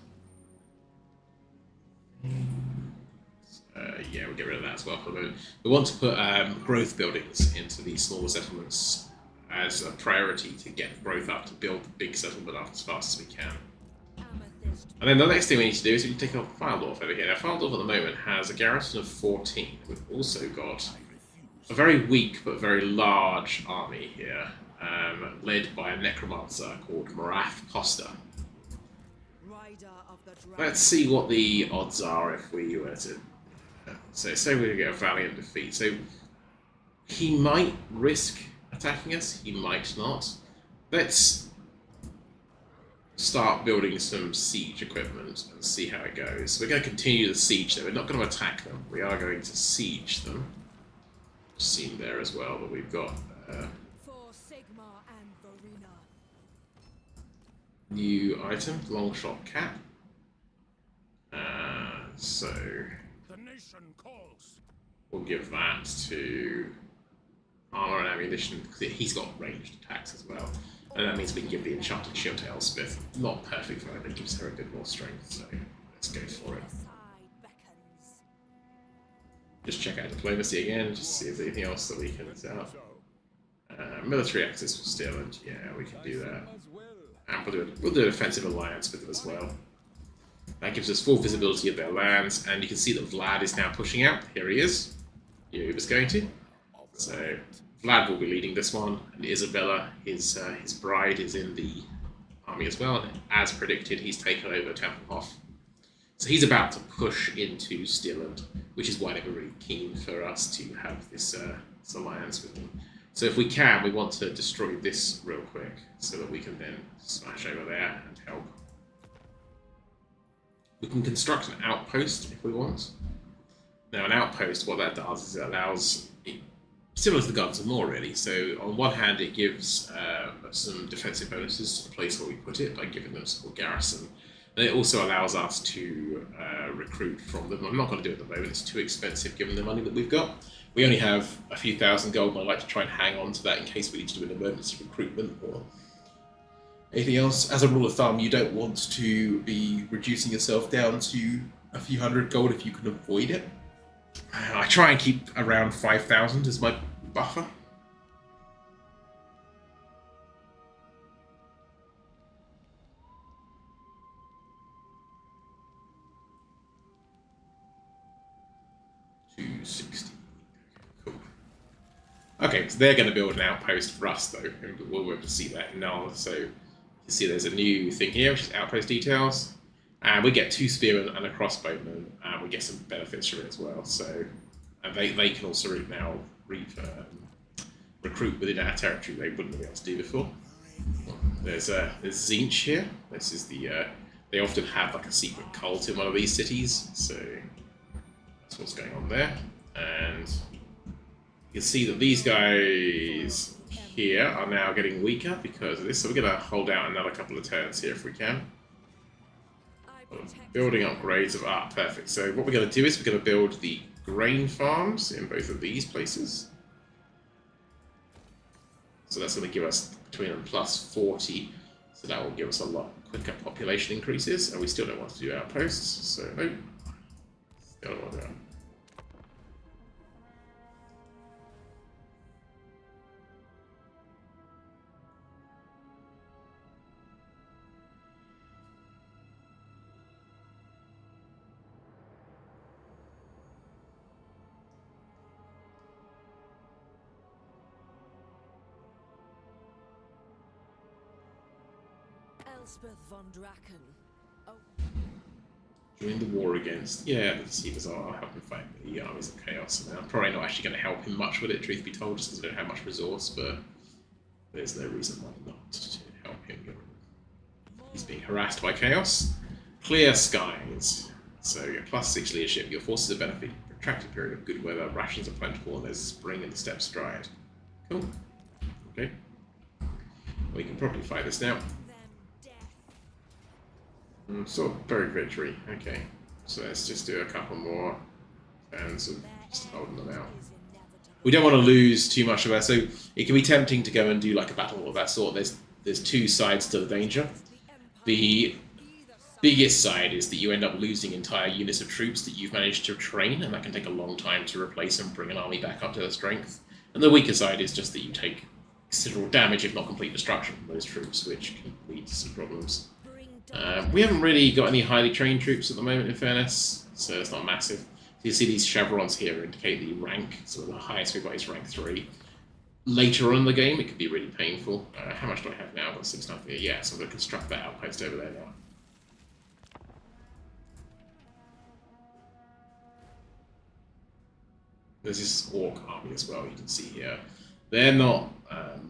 Yeah, we'll get rid of that as well for the moment. We want to put growth buildings into these smaller settlements as a priority to get growth up, to build the big settlement up as fast as we can. And then the next thing we need to do is we need to take off Fildorf over here. Now, Fildorf at the moment has a garrison of 14. We've also got a very weak but very large army here, led by a necromancer called Morath Costa. Let's see what the odds are if we were to... So say we're going to get a valiant defeat. So he might risk attacking us, he might not. Let's start building some siege equipment and see how it goes. So we're going to continue the siege though. We're not going to attack them. We are going to siege them. Seen there as well, but we've got new item, long shot cap. So The nation calls. we'll give that to armor and ammunition because he's got ranged attacks as well, and that means we can give the enchanted shield to Elspeth. Not perfect for her, but it gives her a bit more strength. So let's go for it. Just check out diplomacy again, just see if there's anything else that we can set up. Military access for Stirland, yeah, we can do that. And we'll do an offensive alliance with them as well. That gives us full visibility of their lands, and you can see that Vlad is now pushing out. Here he is. Here he was going to. So Vlad will be leading this one, and Isabella, his bride, is in the army as well. And as predicted, he's taken over Tempelhof. So he's about to push into Stirland, which is why they were really keen for us to have this alliance with them. So if we can, we want to destroy this real quick, so that we can then smash over there and help. We can construct an outpost if we want. Now, an outpost, what that does is it allows, similar to the Guns of War really, so on one hand it gives some defensive bonuses to the place where we put it by giving them some garrison, and it also allows us to recruit from them. I'm not going to do it at the moment, it's too expensive given the money that we've got. We only have a few thousand gold, and I'd like to try and hang on to that in case we need to do an emergency recruitment or anything else. As a rule of thumb, you don't want to be reducing yourself down to a few hundred gold if you can avoid it. I try and keep around 5,000 as my buffer. Okay, so they're going to build an outpost for us, though, and we'll be able to see that in Nuln. So you see there's a new thing here, which is outpost details, and we get 2 spearmen and a crossbowman, and we get some benefits from it as well. So, and they can also now recruit within our territory they wouldn't be able to do before. There's Zinch here. This is the they often have like a secret cult in one of these cities, so that's what's going on there. And you can see that these guys here are now getting weaker because of this, so we're going to hold out another couple of turns here if we can. Building upgrades of perfect. So what we're going to do is we're going to build the grain farms in both of these places. So that's going to give us between them plus 40, so that will give us a lot quicker population increases, and we still don't want to do outposts, so no, still don't want to do that. Elspeth von Draken. Oh. Join the war against... Yeah, the Deceivers are helping fight the armies of chaos. And I'm probably not actually going to help him much with it, truth be told, just because I don't have much resource, but there's no reason why not to help him. He's being harassed by chaos. Clear skies. So you get +6 leadership. Your forces are benefit from a protracted period of good weather. Rations are plentiful, and there's spring and the steppes dried. Cool. Okay. We can probably fight this now. Sort of very victory. Okay. So let's just do a couple more turns of just holding them out. We don't want to lose too much of that, so it can be tempting to go and do like a battle of that sort. There's two sides to the danger. The biggest side is that you end up losing entire units of troops that you've managed to train, and that can take a long time to replace and bring an army back up to their strength. And the weaker side is just that you take considerable damage, if not complete destruction, from those troops, which can lead to some problems. We haven't really got any highly trained troops at the moment, in fairness, so it's not massive. So you see these chevrons here indicate the rank, so the highest we've got is rank 3. Later on in the game, it could be really painful. How much do I have now? I've got 6 nothing here. Yeah, so I'm going to construct that outpost over there now. There's this orc army as well, you can see here. They're not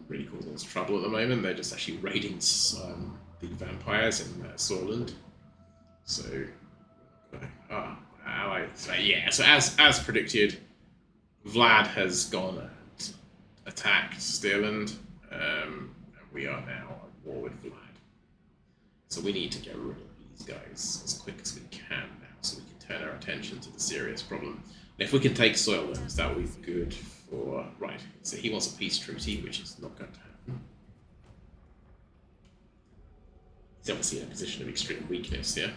really causing us trouble at the moment, they're just actually raiding the vampires in Sorland. So, ally. So yeah, so as predicted, Vlad has gone and attacked Stirland, and we are now at war with Vlad. So we need to get rid of these guys as quick as we can now, so we can turn our attention to the serious problem. And if we can take Soillands, that would be good for... Right, so he wants a peace treaty, which is not going to happen. He's obviously in a position of extreme weakness here.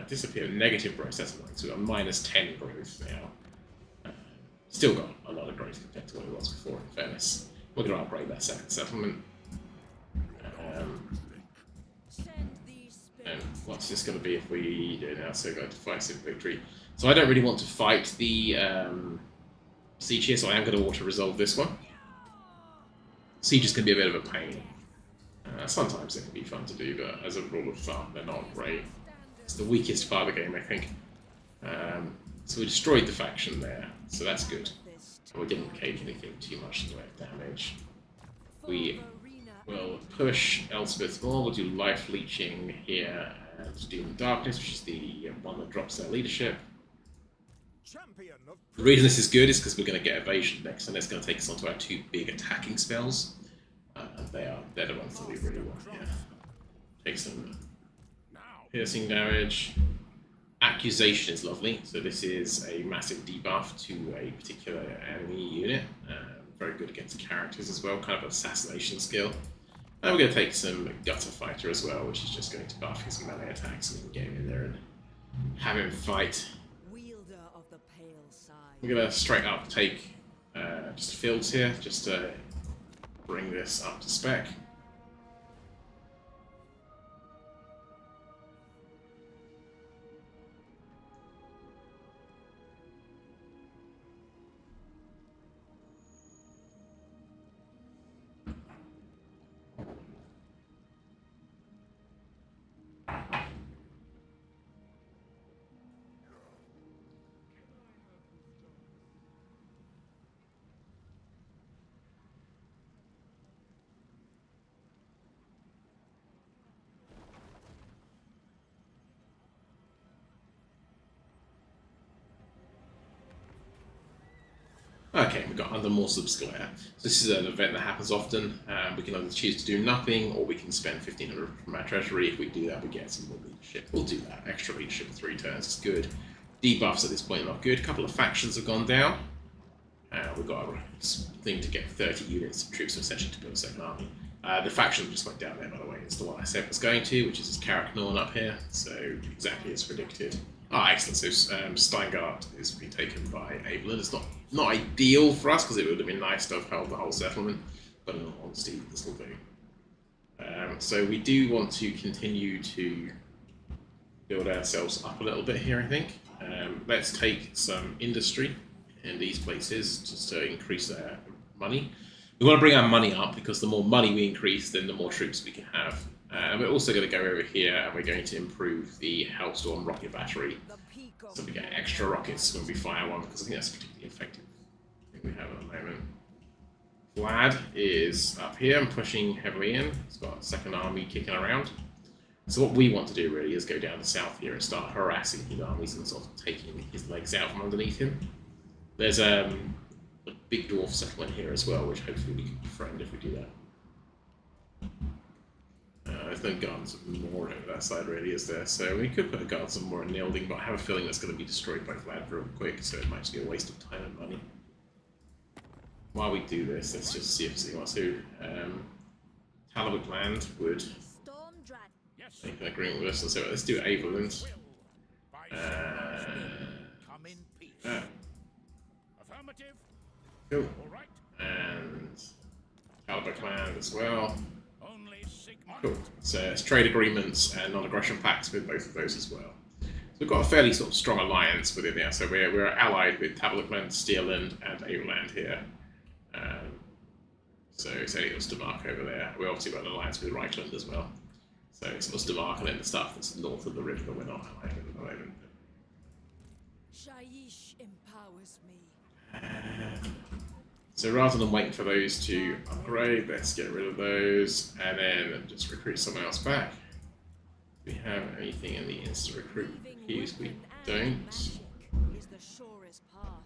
Disappear, negative growth, that's annoying. So we've got -10 growth now. Still got a lot of growth compared to what it was before, in fairness. We're going to upgrade that second settlement. And what's this going to be if we do now? So go to decisive victory. So I don't really want to fight the siege here, so I am going to auto-resolve this one. Siege is going to be a bit of a pain. Sometimes it can be fun to do, but as a rule of thumb, they're not great. It's the weakest part of the game, I think. So we destroyed the faction there, so that's good. And we didn't take anything too much in the way of damage. We will push Elspeth more. We'll do life leeching here and Doom Darkness, which is the one that drops their leadership. The reason this is good is because we're going to get evasion next, and it's going to take us onto our 2 big attacking spells. They're the ones that we really want here. Take some piercing damage. Accusation is lovely, so this is a massive debuff to a particular enemy unit. Very good against characters as well, kind of an assassination skill. And we're going to take some Gutter Fighter as well, which is just going to buff his melee attacks, so we can get him in there and have him fight. We're going to straight up take just fields here, just to bring this up to spec. Okay, we've got Under Morsub's Glare. So this is an event that happens often. We can either choose to do nothing, or we can spend 1,500 from our treasury. If we do that, we get some more leadership. We'll do that. Extra leadership 3 turns is good. Debuffs at this point are not good. A couple of factions have gone down. We've got a thing to get 30 units of troops essentially to build a second army. The faction just went down there, by the way. It's the one I said was going to, which is Nuln up here. So exactly as predicted. Ah, excellent. So Steingart is being taken by Abelin. It's not ideal for us, because it would have been nice to have held the whole settlement, but in all honesty, this will do. So we do want to continue to build ourselves up a little bit here, I think. Let's take some industry in these places just to increase their money. We want to bring our money up, because the more money we increase, then the more troops we can have. And we're also going to go over here, and we're going to improve the Hellstorm rocket battery. So we get extra rockets when we fire one, because I think that's a particularly effective thing we have at the moment. Vlad is up here and pushing heavily in. He's got a second army kicking around. So what we want to do really is go down to south here and start harassing his armies and sort of taking his legs out from underneath him. There's a big dwarf settlement here as well, which hopefully we can befriend if we do that. There's no guns more over that side really, is there? So we could put a guard somewhere in Nilding, but I have a feeling that's going to be destroyed by Vlad real quick, so it might just be a waste of time and money. While we do this, let's just see if anyone wants to. Talabot land would make an agreement with us, and so let's do Averland. Come in peace. Affirmative. Cool. All right. And Talabot land as well. Only Sigmund. Cool. So it's trade agreements and non-aggression pacts with both of those as well. So we've got a fairly sort of strong alliance within there. So we're allied with Tabletland, Steerland, and Averland here. So it's only Ostermark over there. We obviously got an alliance with Reichland as well. So it's Ostermark and then the stuff that's north of the river that we're not allied with at the moment. Shaiish empowers me. So rather than waiting for those to upgrade, let's get rid of those and then just recruit someone else back. Do we have anything in the instant recruit queues? We don't. Is the surest path.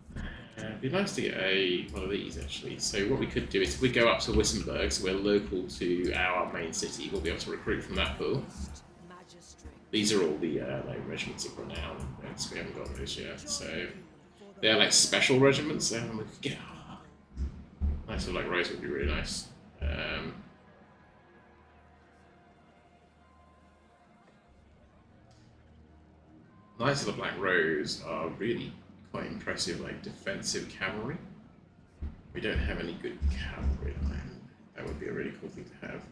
It'd be nice to get one of these actually. So what we could do is if we go up to Wissenberg, so we're local to our main city, we'll be able to recruit from that pool. These are all the like regiments of renown, and we haven't got those yet. So they're like special regiments, and we could get nice of like Rose would be really nice. Knights of the Black Rose are really quite impressive, like defensive cavalry. We don't have any good cavalry at the moment. That would be a really cool thing to have.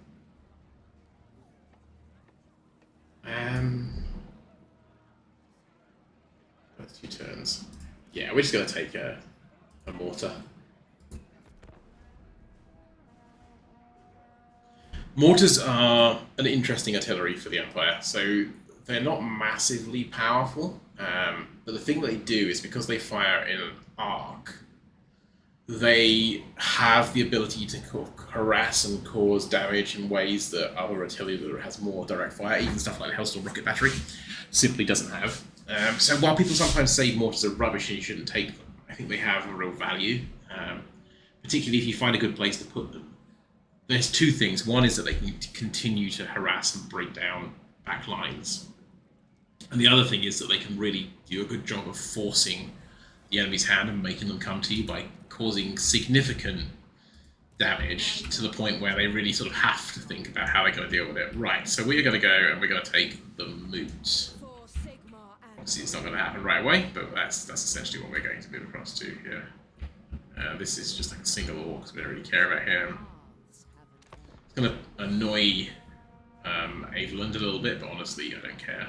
That's 2 turns. Yeah, we're just gonna take a mortar. Mortars are an interesting artillery for the Empire, so they're not massively powerful, but the thing they do is because they fire in an arc, they have the ability to harass and cause damage in ways that other artillery that has more direct fire, even stuff like the Hellstorm rocket battery, simply doesn't have. So while people sometimes say mortars are rubbish and you shouldn't take them, I think they have a real value, particularly if you find a good place to put them. There's 2 things. One is that they can continue to harass and break down back lines. And the other thing is that they can really do a good job of forcing the enemy's hand and making them come to you by causing significant damage to the point where they really sort of have to think about how they're going to deal with it. Right, so we're going to go and we're going to take the moot. Obviously it's not going to happen right away, but that's essentially what we're going to move across to here. This is just like a single orc, so we don't really care about him. It's going to annoy Averland a little bit, but honestly I don't care.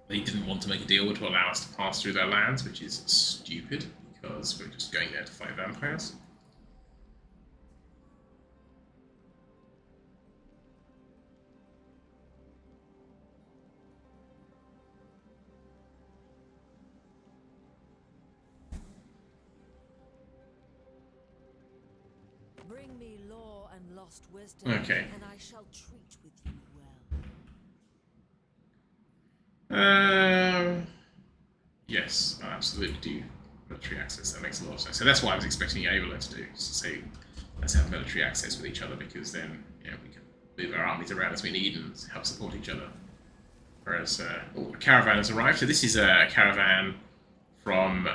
They didn't want to make a deal to allow us to pass through their lands, which is stupid, because we're just going there to fight vampires. Bring me law and lost wisdom, Okay. and I shall treat with you well. Yes, I absolutely do. Military access, that makes a lot of sense. So that's what I was expecting Averland to do, is to say, let's have military access with each other, because then we can move our armies around as we need and help support each other. Whereas, a caravan has arrived. So this is a caravan from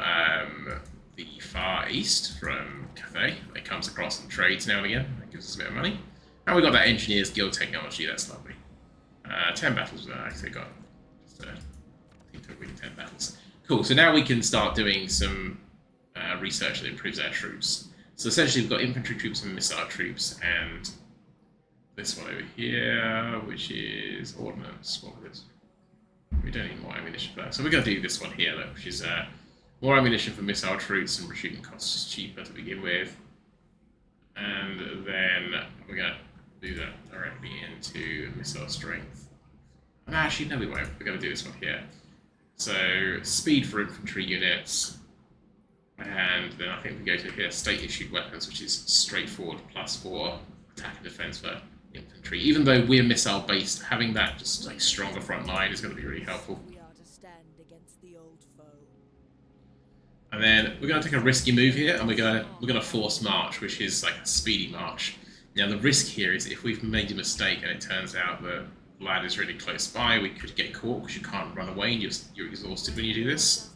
the far east, from Cathay. It comes across and trades now and again. That gives us a bit of money. And we got that Engineers Guild technology, that's lovely. 10 battles, I actually got just, I think took 10 battles. Cool, so now we can start doing some research that improves our troops. So essentially we've got infantry troops and missile troops, and this one over here, which is ordnance. What was this? We don't need more ammunition for that. So we're going to do this one here, though, which is more ammunition for missile troops and recruiting costs is cheaper to begin with. And then we're going to do that directly into missile strength. And actually, no, we won't. We're going to do this one here. So speed for infantry units. And then I think we go to here, state-issued weapons, which is straightforward +4 attack and defense for infantry. Even though we're missile based, having that just like stronger front line is going to be really helpful. We are to stand against the old foe. And then we're going to take a risky move here, and we're going to force march, which is like a speedy march. Now the risk here is if we've made a mistake and it turns out that Vlad is really close by, we could get caught because you can't run away and you're exhausted when you do this.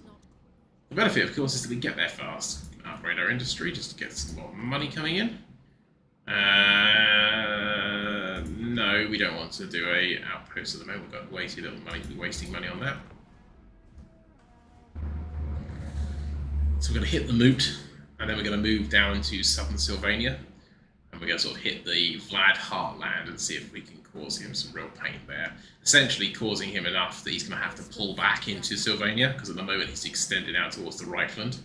The benefit, of course, is that we get there fast, upgrade our industry just to get some more money coming in. No, we don't want to do a outpost at the moment. We've got way too little money to be wasting money on that. So we're going to hit the Moot, and then we're going to move down to southern Sylvania, and we're going to sort of hit the Vlad heartland and see if we can cause him some real pain there. Essentially causing him enough that he's going to have to pull back into Sylvania, because at the moment he's extended out towards the Reichland.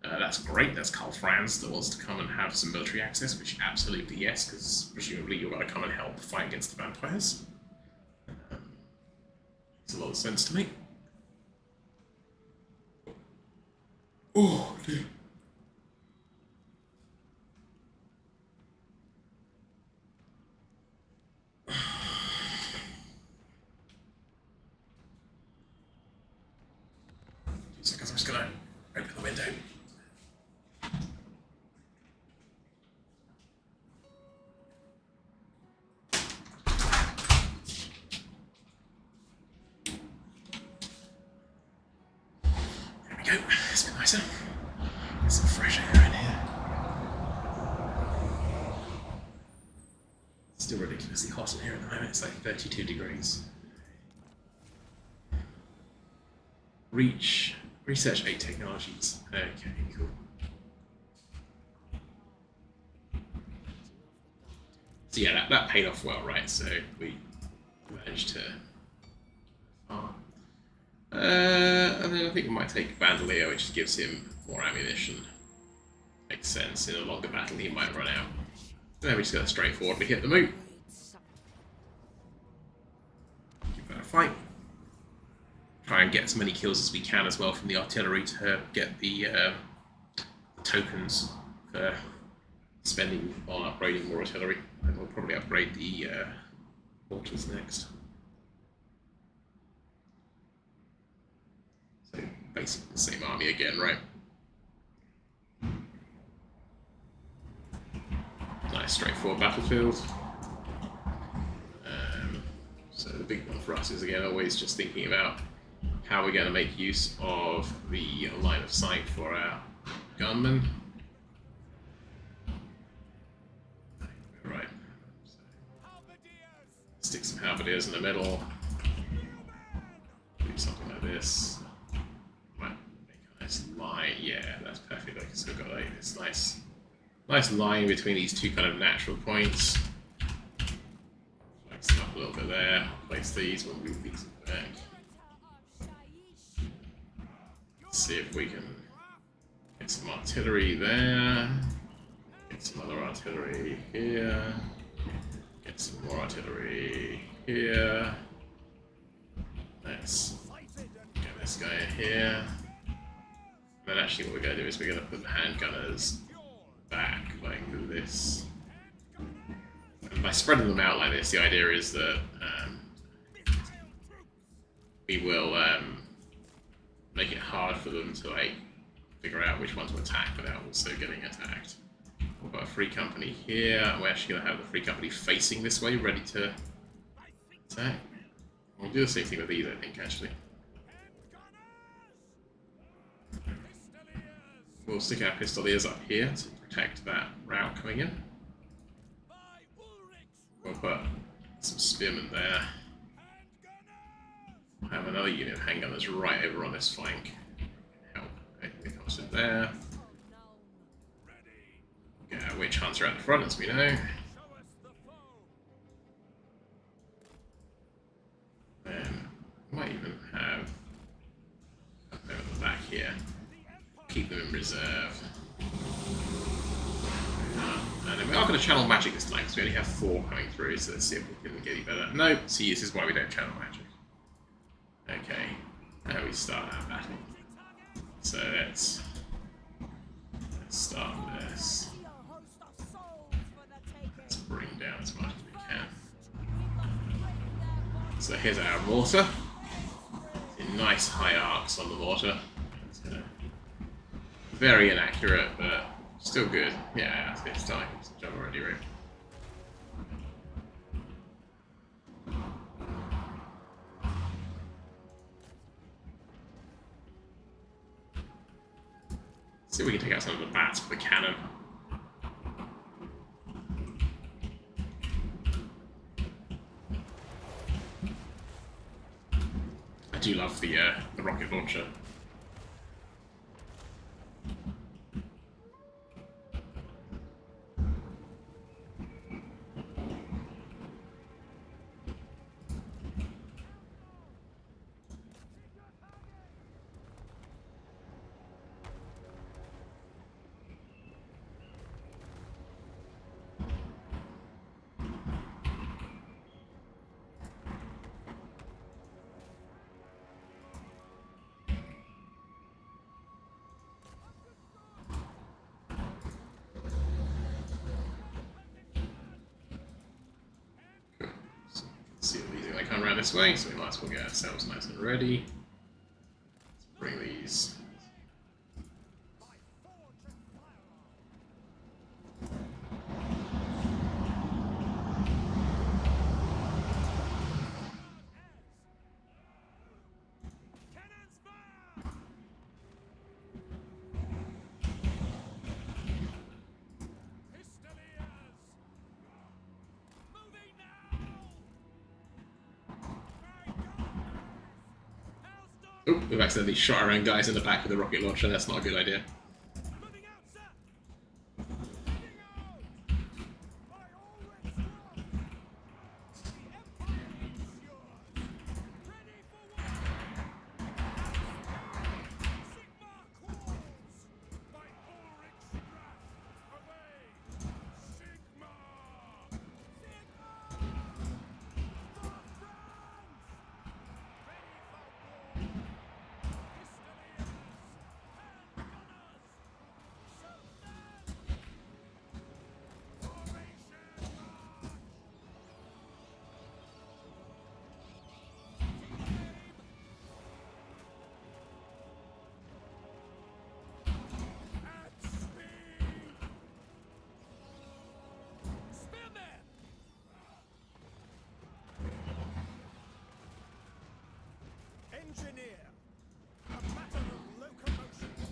That's great, that's Karl Franz that wants to come and have some military access, which absolutely yes, because presumably you're going to come and help fight against the vampires. Makes a lot of sense to me. Oh, dear. Seconds, I'm just gonna open the window. There we go, it's a bit nicer. Get some fresh air in here. Still ridiculously hot in here at the moment, it's like 32 degrees. Research 8 technologies. Okay, cool. So yeah, that paid off well, right? So we managed to and then I think we might take Bandolier, which gives him more ammunition. Makes sense. In a longer battle, he might run out. Then we just go straight forward. We hit the Moot. Give that a fight. Try and get as many kills as we can as well from the artillery to get the tokens for spending on upgrading more artillery. And we'll probably upgrade the mortars next. So basically the same army again, right? Nice straightforward battlefield. So the big one for us is again always just thinking about how we're going to make use of the line of sight for our gunmen. Right. So stick some halberdiers in the middle. Do something like this. Might make a nice line. Yeah, that's perfect. Like it's got like this nice line between these two kind of natural points. Flex them up a little bit there. Place these. We'll move these back. See if we can get some artillery there, get some other artillery here, get some more artillery here. Let's get this guy here. And then actually what we're going to do is we're going to put the handgunners back like this. And by spreading them out like this, the idea is that we will make it hard for them to like figure out which one to attack without also getting attacked. We've got a free company here. We're actually going to have the free company facing this way, ready to attack. We'll do the same thing with these, I think, actually. We'll stick our pistoliers up here to protect that route coming in. We'll put some spearmen there. We'll have another unit of handgunners right over on this flank. Help. It comes in there. Get our witch hunter out the front, as we know. Then we might even have them at the back here. Keep them in reserve. And then we are going to channel magic this time because we only have 4 coming through, so let's see if we can get any better. No, see, this is why we don't channel magic. Okay, now we start our battle. So let's start this. Let's bring down as much as we can. We must break their bodies. So here's our mortar. Nice high arcs on the mortar. It's, very inaccurate, but still good. Yeah, it's starting to do some job already, right? See if we can take out some of the bats with the cannon. I do love the rocket launcher. They come around this way, so we might as well get ourselves nice and ready. Let's bring these. Oh, we've accidentally shot around guys in the back with a rocket launcher. That's not a good idea.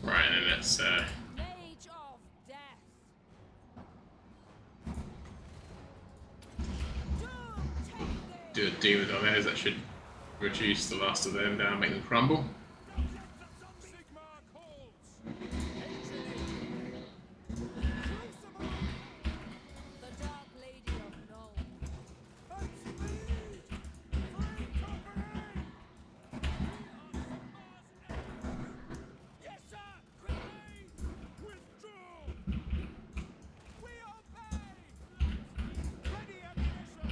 Right, and then let's Mage of death. Doom, take do a doom with those. That should reduce the last of them down, make them crumble. the Dark Lady of Nuln. Yes, sir. Grenade. Withdraw. We obey. Ready ammunition.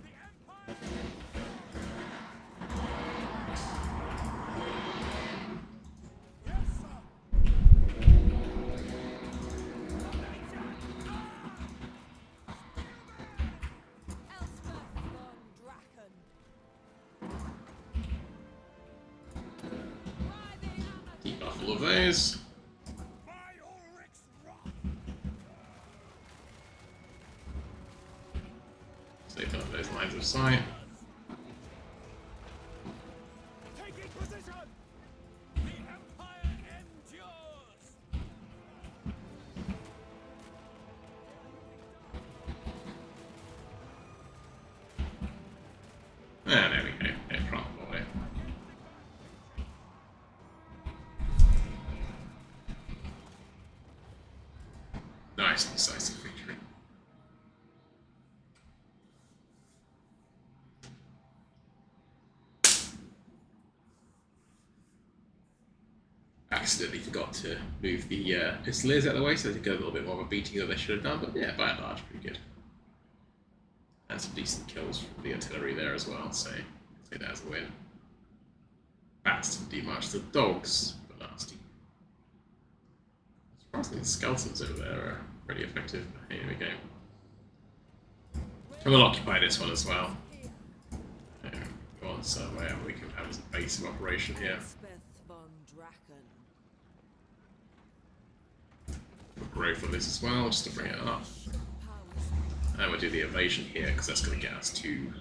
The Empire. Yes, sir. Elspeth von Draken. By the Amazon. Keep off all of those. By Ulrich's wrath. Save up those lines of sight. Taking position. The Empire endures. Ah, there we go. Yeah, crumble away. Nice, decisive victory. Accidentally forgot to move the pistoliers out of the way, so they got a little bit more of a beating than they should have done, but yeah, by and large, pretty good. And some decent kills from the artillery there as well, so I'd say that as a win. Bats didn't do much. The dogs were nasty. Surprisingly, the skeletons over there are pretty effective, but here we go. And we'll occupy this one as well. Go on somewhere we can have as a base of operation here. We'll grow from this as well, just to bring it up. And we'll do the evasion here, because that's going to get us to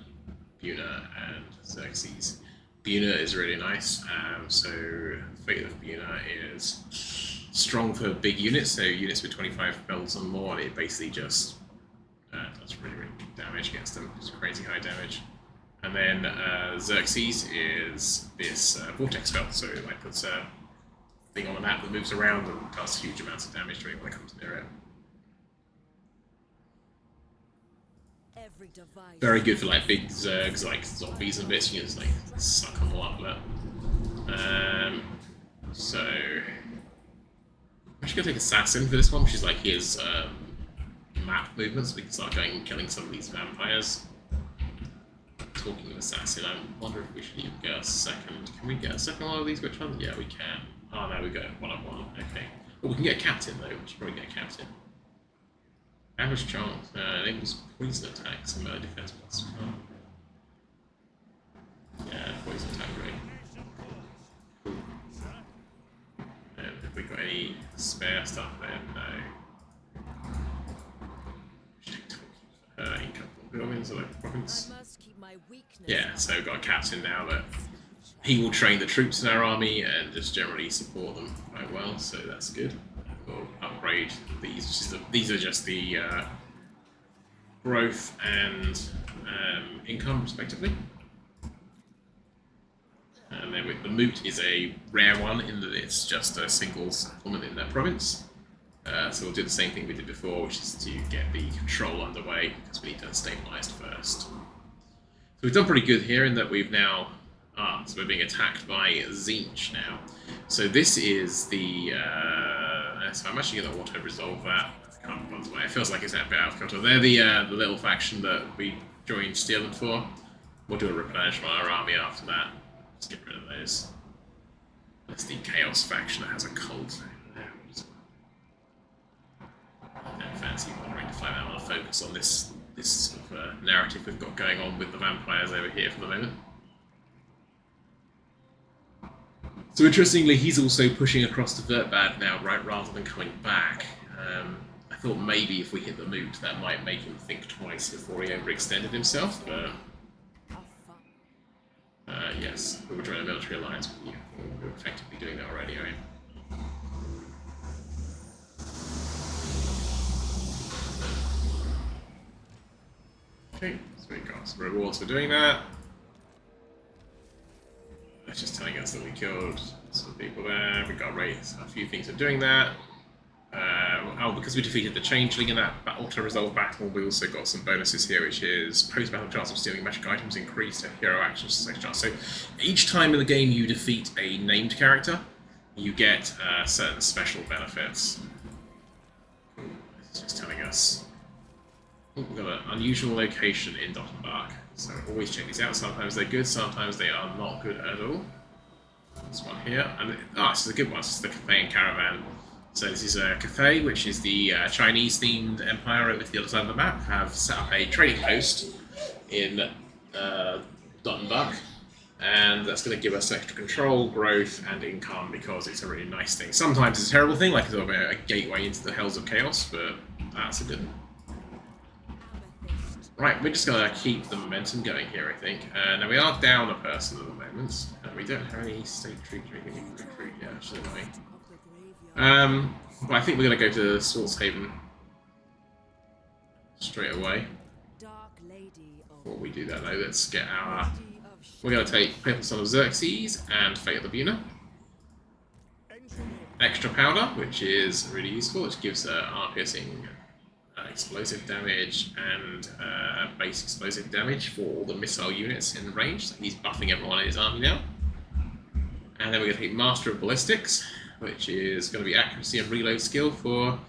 Buna and Xerxes. Buna is really nice, so Fate of Buna is strong for big units, so units with 25 bells or more, and it basically just does really big damage against them. It's crazy high damage. And then Xerxes is this vortex spell, so it like puts a thing on the map that moves around and does huge amounts of damage to anyone that comes near it. Very good for like big zergs, like zombies and bits. You can just like suck them all up. So I'm actually gonna take Assassin for this one, which is like his map movements. We can start going and killing some of these vampires. Talking of Assassin, I wonder if we should even get a second. Can we get a second one of these? Which one? Yeah, we can. Oh no, we go one-on-one. Okay. Well, we can get a captain though. We should probably get a captain. Average chance. Enables poison attack. Some defense plus. Yeah, poison attack rate. Cool. And have we got any spare stuff there? No. Income buildings or like province. Yeah, so we've got a captain now that he will train the troops in our army and just generally support them quite well, so that's good. We'll upgrade these. These are just the growth and income, respectively. And then the moot is a rare one in that it's just a single settlement in that province. So we'll do the same thing we did before, which is to get the control underway, because we need to stabilize first. So we've done pretty good here in that we've now... so we're being attacked by Tzeentch now. So this is the... so I'm actually going to auto-resolve that. It feels like it's that bit out of kilter. They're the little faction that we joined Steelland for. We'll do a replenishment on our army after that. Let's get rid of those. That's the Chaos faction that has a cult. I don't fancy bothering to find out. I want to focus on this sort of narrative we've got going on with the vampires over here for the moment. So interestingly, he's also pushing across to Vertbad now, right, rather than coming back. I thought maybe if we hit the moot, that might make him think twice before he overextended himself, but... yes, we were joining a military alliance with you. We're effectively doing that already, I mean. Okay, so we got some rewards for doing that. That's just telling us that we killed some people there. We got rates, a few things for doing that. Because we defeated the Changeling in that auto-resolve battle, we also got some bonuses here, which is post-battle chance of stealing magic items increased to hero actions second chance. So each time in the game you defeat a named character, you get certain special benefits. Cool. It's just telling us. Oh, we've got an unusual location in Dottenbach. So always check these out. Sometimes they're good, sometimes they are not good at all. This one here, and this is a good one. This is the Cathayan Caravan. So this is Cathay, which is the Chinese-themed empire over to the other side of the map. Have set up a trading post in Dottenbach, and that's going to give us extra control, growth, and income because it's a really nice thing. Sometimes it's a terrible thing, like it's sort of a gateway into the hells of chaos, but that's a good one. Right, we're just going to keep the momentum going here, I think. Now we are down a person at the moment, and we don't have any state troops or anything we can recruit yet, actually, don't we? But I think we're going to go to Swordshaven straight away. Before we do that, though, let's get our... We're going to take Purple Son of Xerxes and Fate of the Buna. Extra powder, which is really useful, which gives armor-piercing explosive damage and base explosive damage for all the missile units in range. So he's buffing everyone in his army now. And then we're going to take Master of Ballistics, which is going to be accuracy and reload skill for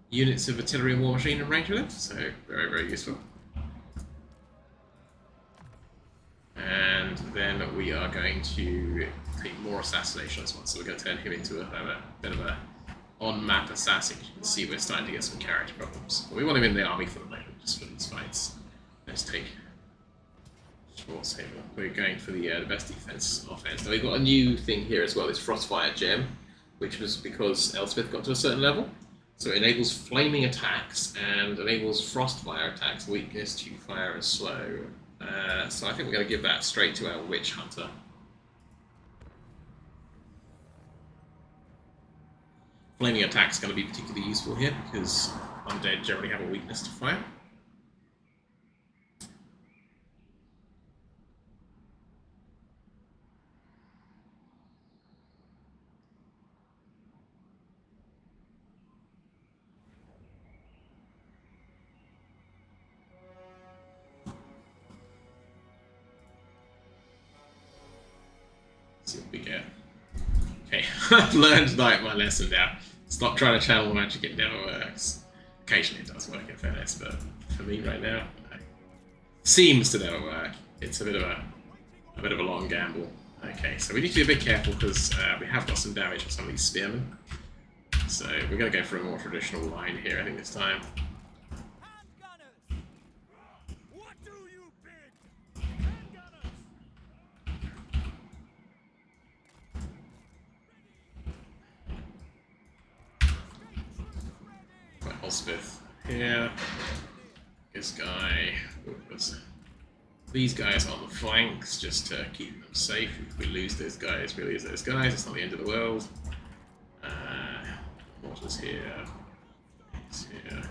units of artillery and war machine in range with it. So very, very useful. And then we are going to take more assassination as well. So we're going to turn him into a bit of a on-map assassin. You can see we're starting to get some character problems. But we want him in the army for the moment, just for these fights. Let's take Schwarzhaber. We're going for the best defense offense. Now we've got a new thing here as well. This Frostfire gem, which was because Elspeth got to a certain level. So it enables flaming attacks and enables Frostfire attacks, weakness to fire and slow. So I think we're going to give that straight to our Witch Hunter. Flaming attack is going to be particularly useful here because undead generally have a weakness to fire. Let's see what we get. Okay, I've learned like my lesson now. Stop trying to channel magic, it never works. Occasionally it does work in fairness, but for me right now, it seems to never work. It's a bit of a long gamble. Okay, so we need to be a bit careful because we have got some damage on some of these spearmen. So we're going to go for a more traditional line here, I think, this time. Handgunners! What do you bid? Handgunners! Got Elspeth here. This guy. These guys on the flanks just to keep them safe. If we lose those guys, we lose those guys. It's not the end of the world. Mortar's here. He's here.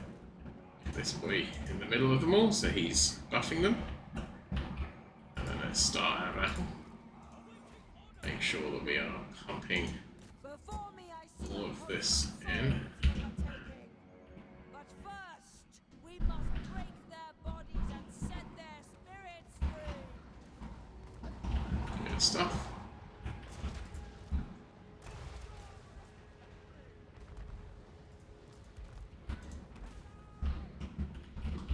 Get this boy in the middle of them all, so he's buffing them. And then let's start our battle. Make sure that we are pumping Before me I see all of this in. But first, we must break their bodies and set their spirits free. Good stuff.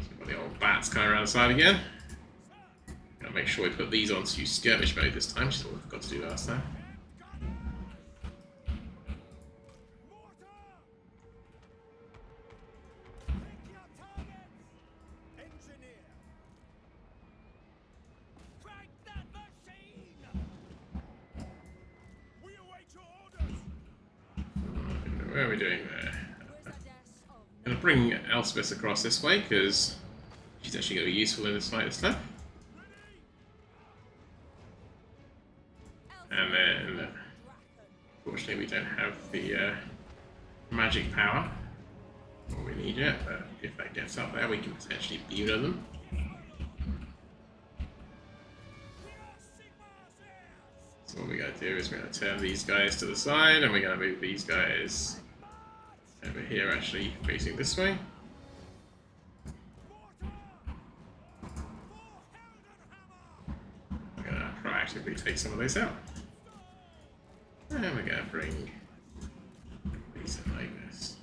So we've got the old bats coming around the side again. Gotta make sure we put these onto skirmish mode this time, which is what we forgot to do last time. Mortar! Pick your targets! Engineer! Crank that machine! We await your orders! Where are we doing there? Wizardess of I'm gonna bring Elspeth across this way because she's actually gonna be useful in this fight this time. And then, unfortunately, we don't have the magic power, what we need yet, but if that gets up there, we can potentially Buna them. So what we're going to do is we're going to turn these guys to the side, and we're going to move these guys over here, actually facing this way. We're going to proactively take some of those out. And we're going to bring these in like this.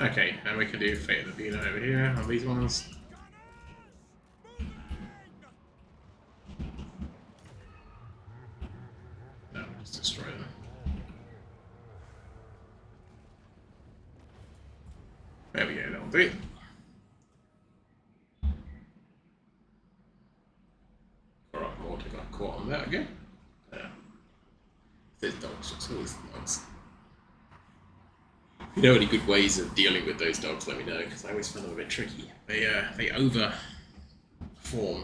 Okay, and we can do Fate of the Beano over here on these ones. No, just destroy them. There we go, that'll do it. Alright, Mortar got caught on that again. There's dogs, it's always the dogs. If you know any good ways of dealing with those dogs, let me know, because I always find them a bit tricky. They overperform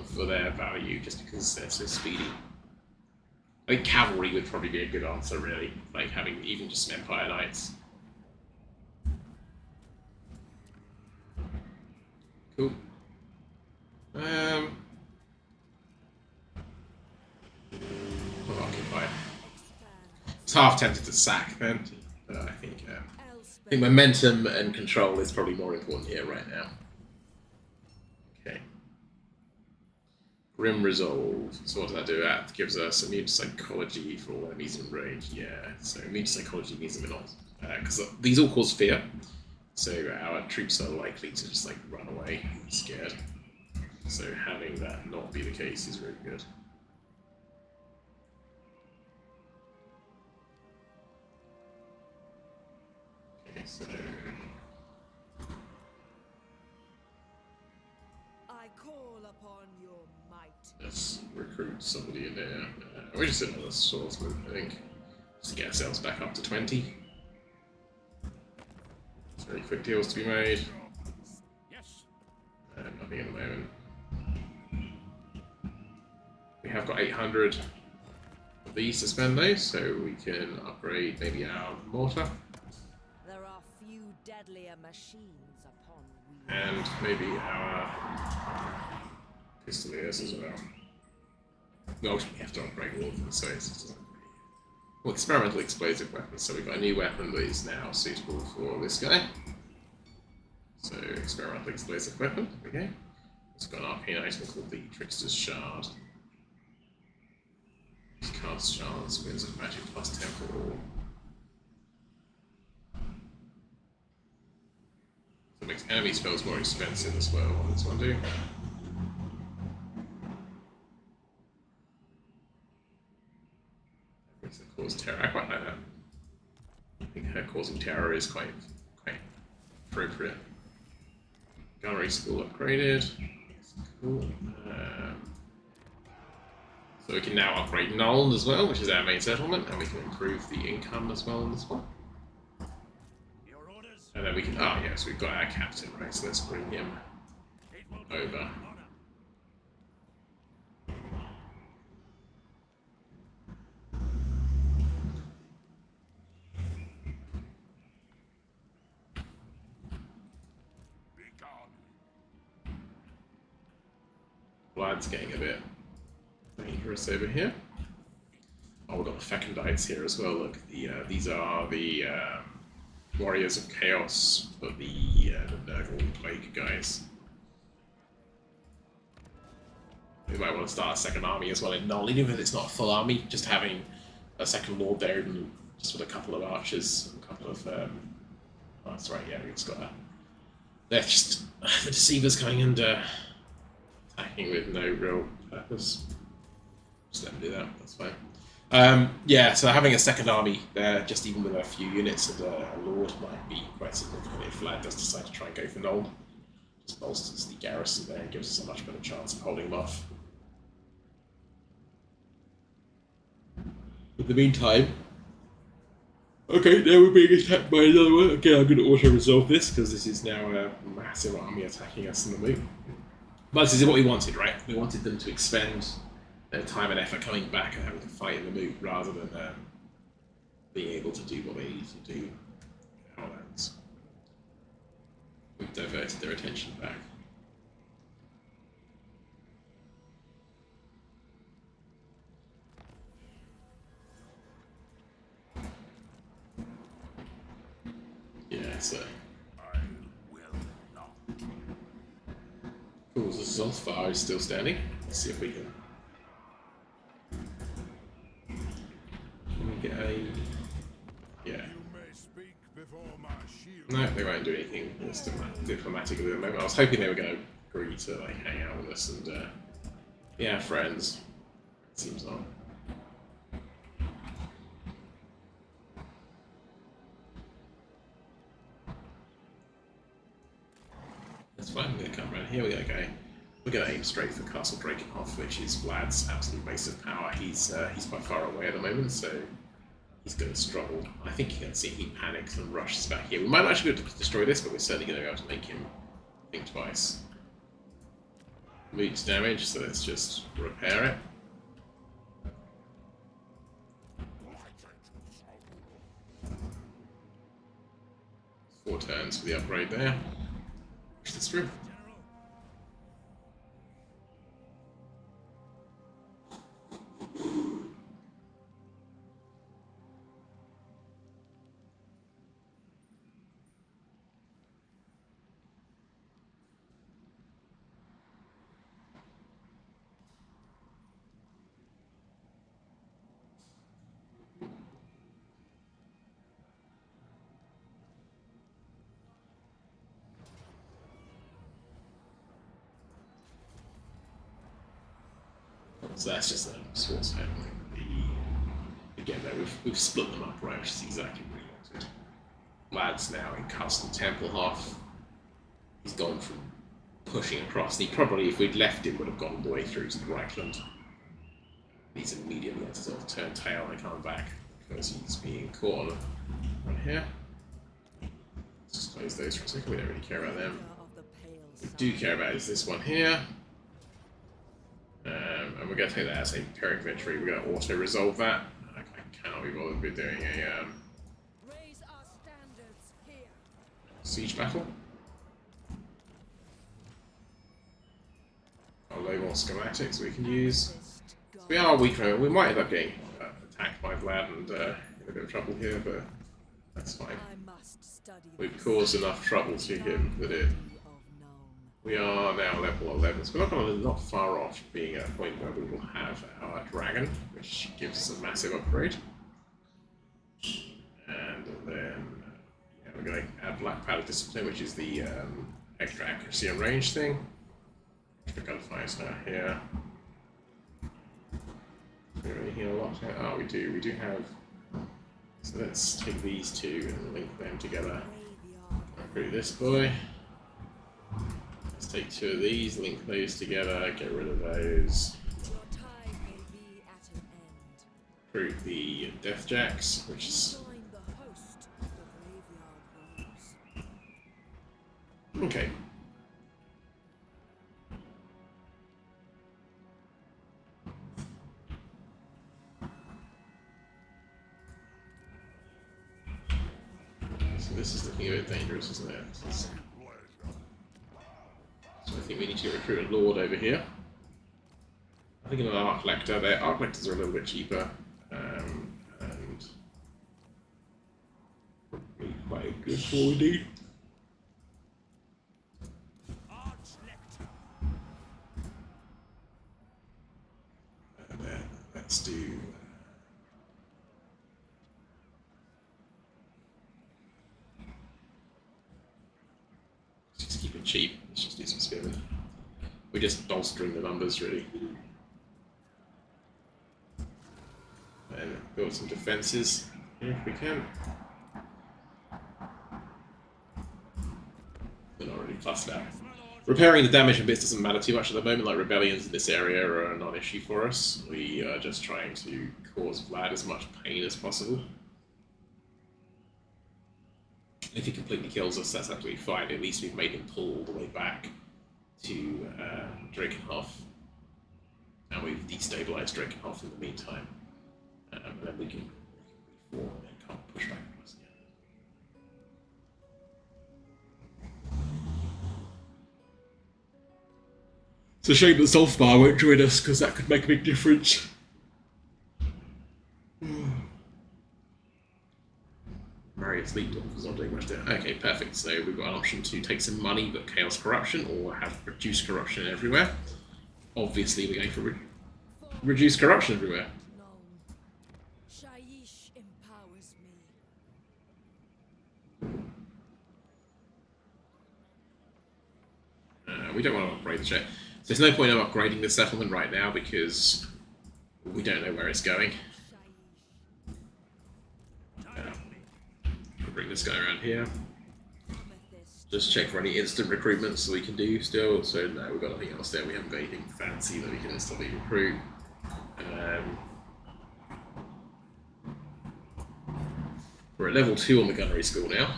for their value just because they're so speedy. I think cavalry would probably be a good answer, really, like having even just some Empire Knights. Cool. We'll occupy. It's half tempted to sack then, but I think momentum and control is probably more important here right now. Okay. Grim Resolve. So what does that do? That gives us immune to psychology for all enemies in range. Yeah, so immune to psychology means we're not, because these all cause fear. So our troops are likely to just like run away and be scared. So having that not be the case is really good. Okay, so I call upon your might. let's recruit somebody in there. We just did another swordsman, I think, just to get ourselves back up to 20. Very quick deals to be made. Yes. Nothing at the moment. We have got 800 of these to spend though, so we can upgrade maybe our mortar. There are few deadlier machines upon wheels. And maybe our pistoliers as well. We ultimately have to upgrade all of them, so it's well, experimental explosive weapons. So we've got a new weapon that is now suitable for this guy. So experimental explosive weapon. Okay. It's got an arcane item called the Trickster's Shard. It's cast shards, wins of magic plus 10 for all. So it makes enemy spells more expensive as well. What does this one do? Cause terror. I quite like that. I think her causing terror is quite appropriate. Gunnery school upgraded. Cool. So we can now upgrade Nuln as well, which is our main settlement, and we can improve the income as well in this one. Your orders. And then we can. Oh yes, we've got our captain, right? So let's bring him It will be over. an honor. Be gone. Blood's getting a bit dangerous over here. Oh, we've got the Fecundites here as well. Look, these are the Warriors of Chaos, but the Nurgle Plague guys. We might want to start a second army as well in Nuln, even if it's not a full army, just having a second lord there, and just with a couple of archers, a couple of. Oh, that's right, yeah, we've just got a. They're just the deceivers coming and attacking with no real purpose. Just let them do that, that's fine. Yeah, so having a second army there, just even with a few units and a lord, might be quite significant if Vlad does decide to try and go for Nuln. Just bolsters the garrison there and gives us a much better chance of holding them off. In the meantime, okay, now we're being attacked by another one. Again, I'm going to auto-resolve this because this is now a massive army attacking us in the moon. But this is what we wanted, right? We wanted them to expend their time and effort coming back and having to fight in the moon rather than being able to do what they need to do in our lands. We've diverted their attention back. Yeah, so. I will not. Cool, so Zolfar is still standing. Let's see if we can. Can we get a. Yeah. You may speak before my shield No, they won't do anything diplomatic at the moment. I was hoping they were going to agree to like hang out with us and yeah, friends. It seems not. That's fine. We're going to come around here. We're going to aim straight for Castle Drakenhof, which is Vlad's absolute base of power. He's quite far away at the moment, so he's going to struggle. I think you can see he panics and rushes back here. We might not actually be able to destroy this, but we're certainly going to be able to make him think twice. Loot damage, so let's just repair it. Four turns for the upgrade there. Push this through. So that's just what's happening. Again, though, we've split them up, right, which is exactly what we wanted. Lad's now in Castle Templehof. He's gone from pushing across. He probably, if we'd left him, would have gone all the way through to the Reichland. He's immediately had to sort of turn tail and come back because he's being caught on here. Let's just close those for a second. We don't really care about them. What we do care about is this one here. And we're going to take that as a Pyrrhic victory. We're going to auto-resolve that. I cannot be bothered with doing a Raise our standards here. siege battle. Our low more schematics we can use. So we are weaker. We might end up getting attacked by Vlad and in a bit of trouble here, but that's fine. I must study We've caused enough trouble to him that it. We are now level 11, so we're not far off being at a point where we will have our dragon, which gives us a massive upgrade. And then yeah, we're going to add Black Powder Discipline, which is the extra accuracy and range thing. Extra gunfires now here. Do we really heal a lot? Oh, we do. We do have. So let's take these two and link them together. Recruit this boy. Let's take two of these, link those together, get rid of those. Your time may be at an end. Recruit the Death Jacks, which is. Join the host of the graveyard rose. Okay. So this is looking a bit dangerous, isn't it? So I think we need to recruit a Lord over here. I think an Arc Lector. Their Arc Lectors are a little bit cheaper, and probably quite good for what we need. Let's do. Just keep it cheap. Let's just do some spearmen. We're just bolstering the numbers, really. And build some defences here if we can. They're not really fussed out. Repairing the damage and bits doesn't matter too much at the moment, like rebellions in this area are a non-issue for us. We are just trying to cause Vlad as much pain as possible. If he completely kills us, that's absolutely fine. At least we've made him pull all the way back to Drakenhof. And we've destabilized Drakenhof in the meantime. And then we can reform and can't push back across again. It's a shame that Zolfmar won't join us, because that could make a big difference. Marius Leapdog was not doing much there. Okay, perfect. So we've got an option to take some money but Chaos Corruption, or have Reduced Corruption everywhere. Obviously we're going for Reduced Corruption everywhere. Shaiish empowers me. we don't want to upgrade the ship. So there's no point of upgrading the settlement right now because we don't know where it's going. We'll bring this guy around here. Just check for any instant recruitments we can do still. So no, we've got nothing else there. We haven't got anything fancy that we can instantly recruit. We're at level 2 on the gunnery school now,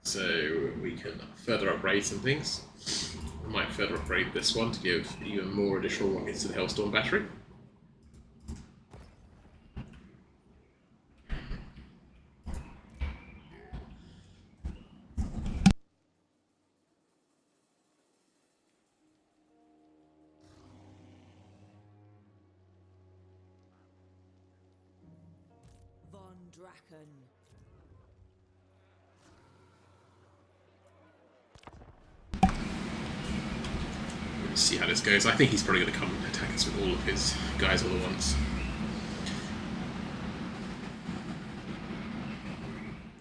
so we can further upgrade some things. We might further upgrade this one to give even more additional rockets to the Hellstorm battery. Draken. Let's see how this goes. I think he's probably going to come and attack us with all of his guys all at once.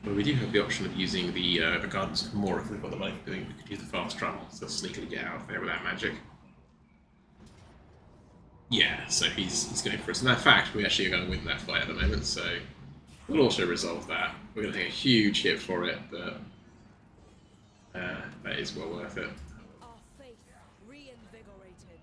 But we do have the option of using the gardens more if we've got the money for doing. We could use the fast travel to sneakily get out of there without magic. Yeah, so he's going for us. And in fact, we actually are going to win that fight at the moment, so we'll also resolve that. We're going to take a huge hit for it, but that is well worth it. Our faith reinvigorated.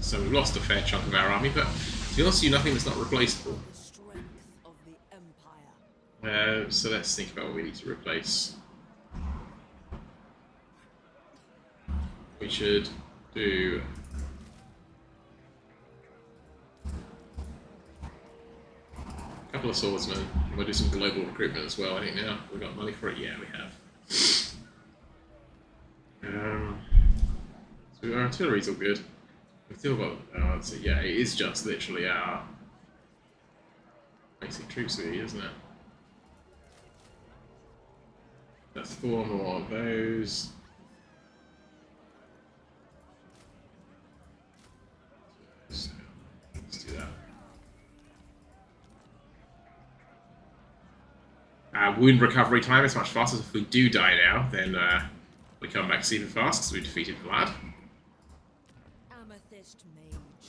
So we've lost a fair chunk of our army, but to be honest with you, nothing that's not replaceable. So let's think about what we need to replace. We should do a couple of swordsmen. We'll do some global recruitment as well. I think now we've got money for it. Yeah, we have. So our artillery's all good. We've still got, so yeah, it is just literally our basic troops really, isn't it? That's 4 more of those. So, let's do that. Wound recovery time is much faster. If we do die now, then we come back super fast because we defeated Vlad.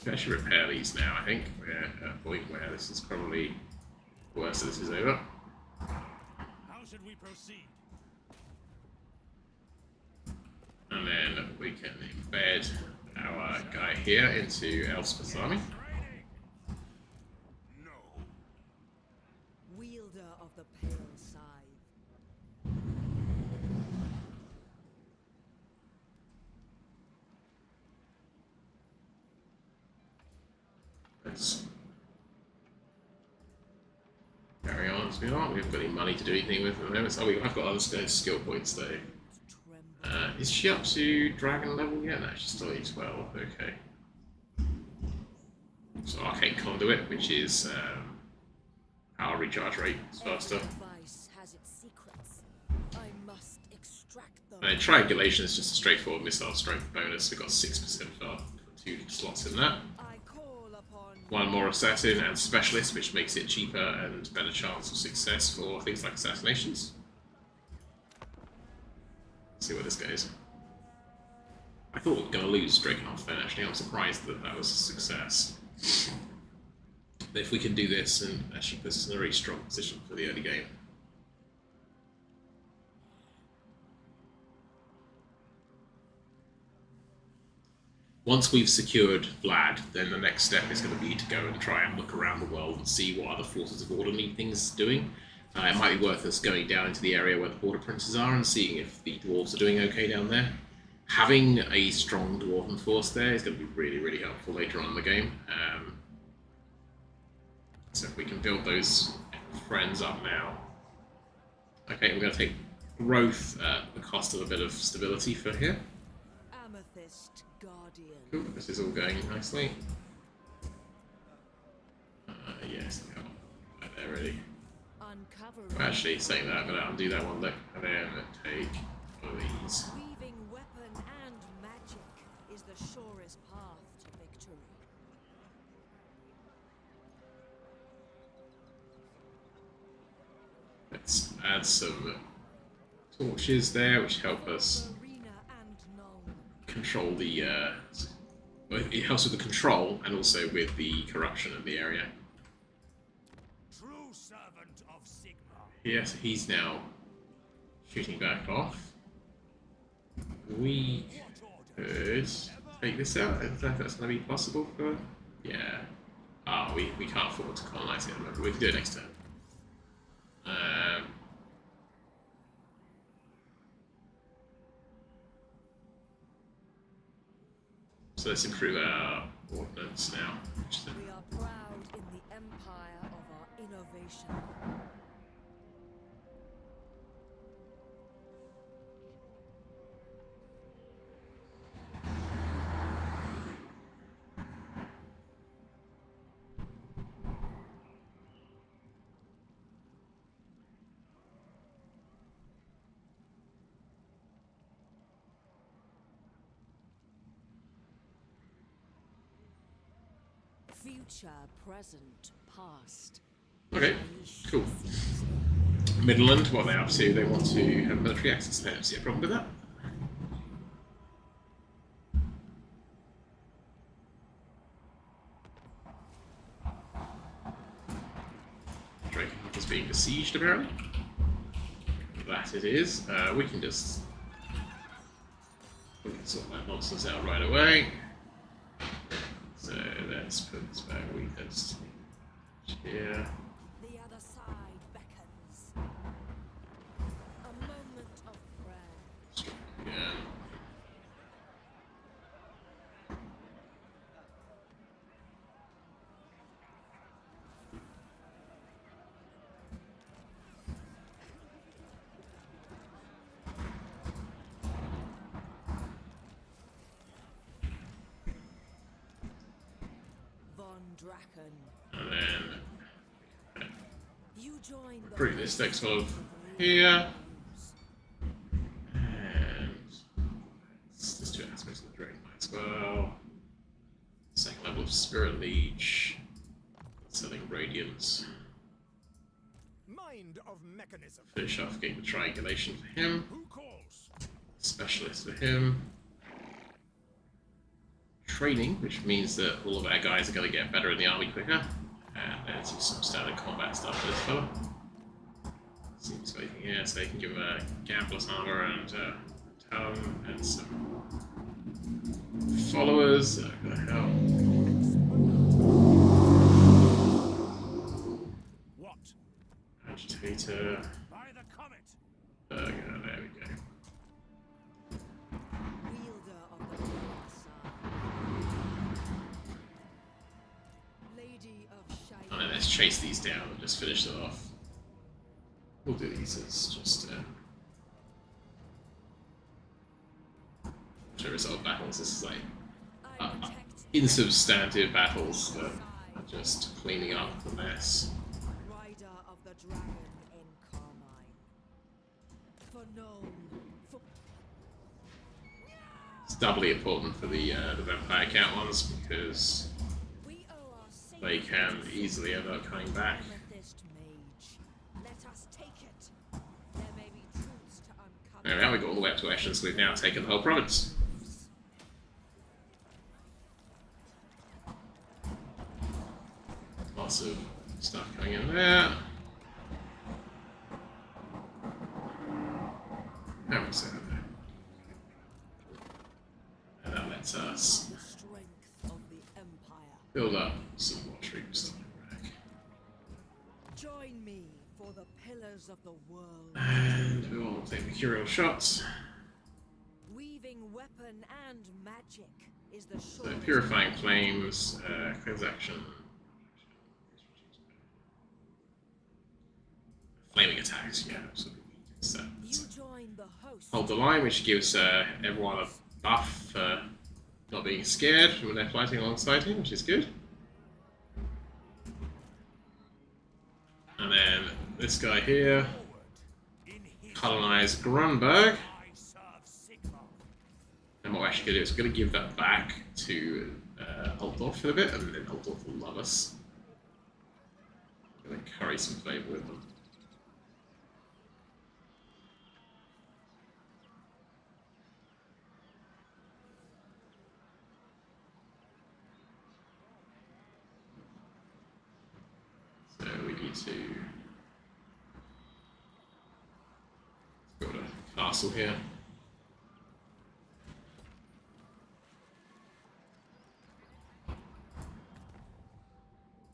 We should repair these now, I think. We're at a point where this is probably worse than this is over. How should we proceed? And then we can embed our guy here into Elspeth's army. No. Wielder of the pale scythe. Let's carry on as we are. We haven't got any money to do anything with at the moment. So we have got other skill points though. Is she up to dragon level yet? No, she's still at 12. Okay. So Arcane Conduit, which is our recharge rate is faster. And Triangulation is just a straightforward missile strength bonus. We've got 6% for 2 slots in that. One more assassin and specialist, which makes it cheaper and better chance of success for things like assassinations. Let's see where this goes. I thought we were going to lose Drakenhoff then, actually. I'm surprised that that was a success. But if we can do this, and actually puts us in a very strong position for the early game. Once we've secured Vlad, then the next step is going to be to go and try and look around the world and see what other forces of order need things doing. It might be worth us going down into the area where the border princes are and seeing if the dwarves are doing okay down there. Having a strong dwarven force there is going to be really, really helpful later on in the game. So if we can build those friends up now. Okay, we're going to take growth at the cost of a bit of stability for here. Amethyst Guardian. Cool, this is all going nicely. uncovering. Well, actually, saying that, I'm going to undo that one look, and then take one of these. Weaving weapon and magic is the surest path to victory. Let's add some torches there, which help us Arena and Nuln. control the. Well, it helps with the control and also with the corruption of the area. True servant of Sigma. Yes, he's now shooting back off. We could take this out. I don't know if that's going to be possible for. Yeah. Ah, we can't afford to colonize it. We can do it next turn. So let's improve our ordnance now. We are proud in the empire of our innovation. Future, present, past. Okay, cool. Midland, what are they up to? They want to have military access. I don't see a problem with that. Drakenhof is being besieged, apparently. That it is. We can just sort that nonsense out right away. So let's put this back. We just here. The other side beckons. A moment of prayer. Yeah. Von Draken. And then You join the recruit this next one of here. And there's two aspects of the Dragon Knight as well. Second level of Spirit Leech. Selling Radiance. Mind of mechanism. Finish off getting the Triangulation for him. Who calls? Specialist for him. Training, which means that all of our guys are going to get better in the army quicker. And let's do some standard combat stuff for this fella. See if he's got anything here, so you can give him a Gambler's Armor and Talon and some followers. What the hell? What? Agitator. By the comet. There we go. wielder of the dark side. Lady of Shine. And then let's chase these down and just finish them off. We'll do these as just to resolve battles. This is like insubstantive battles that are just cleaning up the mess. Rider of the dragon in carmine. For Nuln. For It's doubly important for the vampire count ones because we owe our they sacred can easily end up coming back. amethyst mage. Let us take it. There may be truths to uncover. There we are, we got all the way up to Eshin, so we've now taken the whole province. Lots of stuff coming in there. How we set there? And that lets us The strength of the empire. build up some more troops on Iraq. Join me for the pillars of the world. And we will take mercurial shots. Weaving weapon and magic is the So short. purifying flames, cleanse action. Flaming attacks, yeah, absolutely. So, You join the host. hold the line, which gives everyone a buff for not being scared when they're fighting alongside him, which is good. And then this guy here. In his Colonize Grunberg. I serve Sigmar. And what we're actually going to do is we're going to give that back to Altdorf for a bit, and then Altdorf will love us. Going to curry some favour with them. So we need to build a castle here.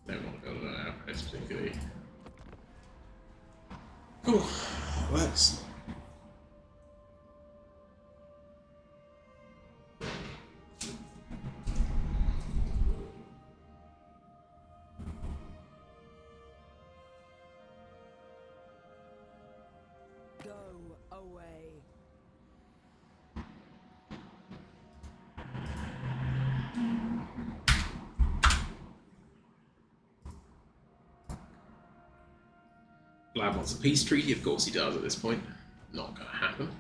Don't want to build an outpost particularly. Cool, works. Go away. Vlad wants a peace treaty, of course he does at this point. Not going to happen.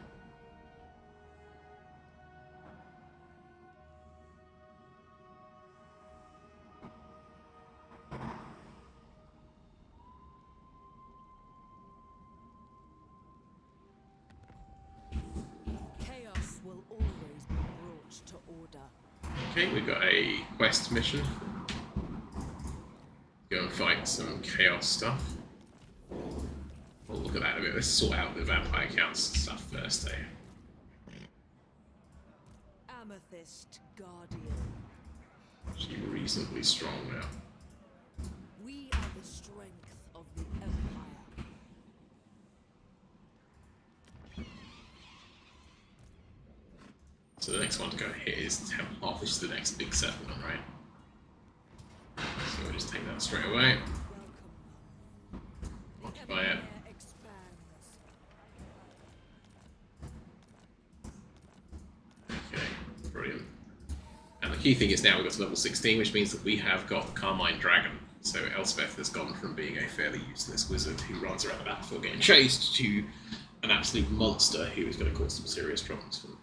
Chaos will always be brought to order. Okay, we've got a quest mission. Go and fight some chaos stuff. We'll look at that in a bit. Let's sort out the vampire counts stuff first, eh? Amethyst Guardian. She's reasonably strong now. We are the strength of the Empire. So the next one to go hit is Templar, which is the next big settlement, right? So we'll just take that straight away. Welcome. Occupy it. Empire expands. Okay, brilliant. And the key thing is now we've got to level 16, which means that we have got the Carmine Dragon. So Elspeth has gone from being a fairly useless wizard who runs around the battlefield getting chased to an absolute monster who is going to cause some serious problems for them.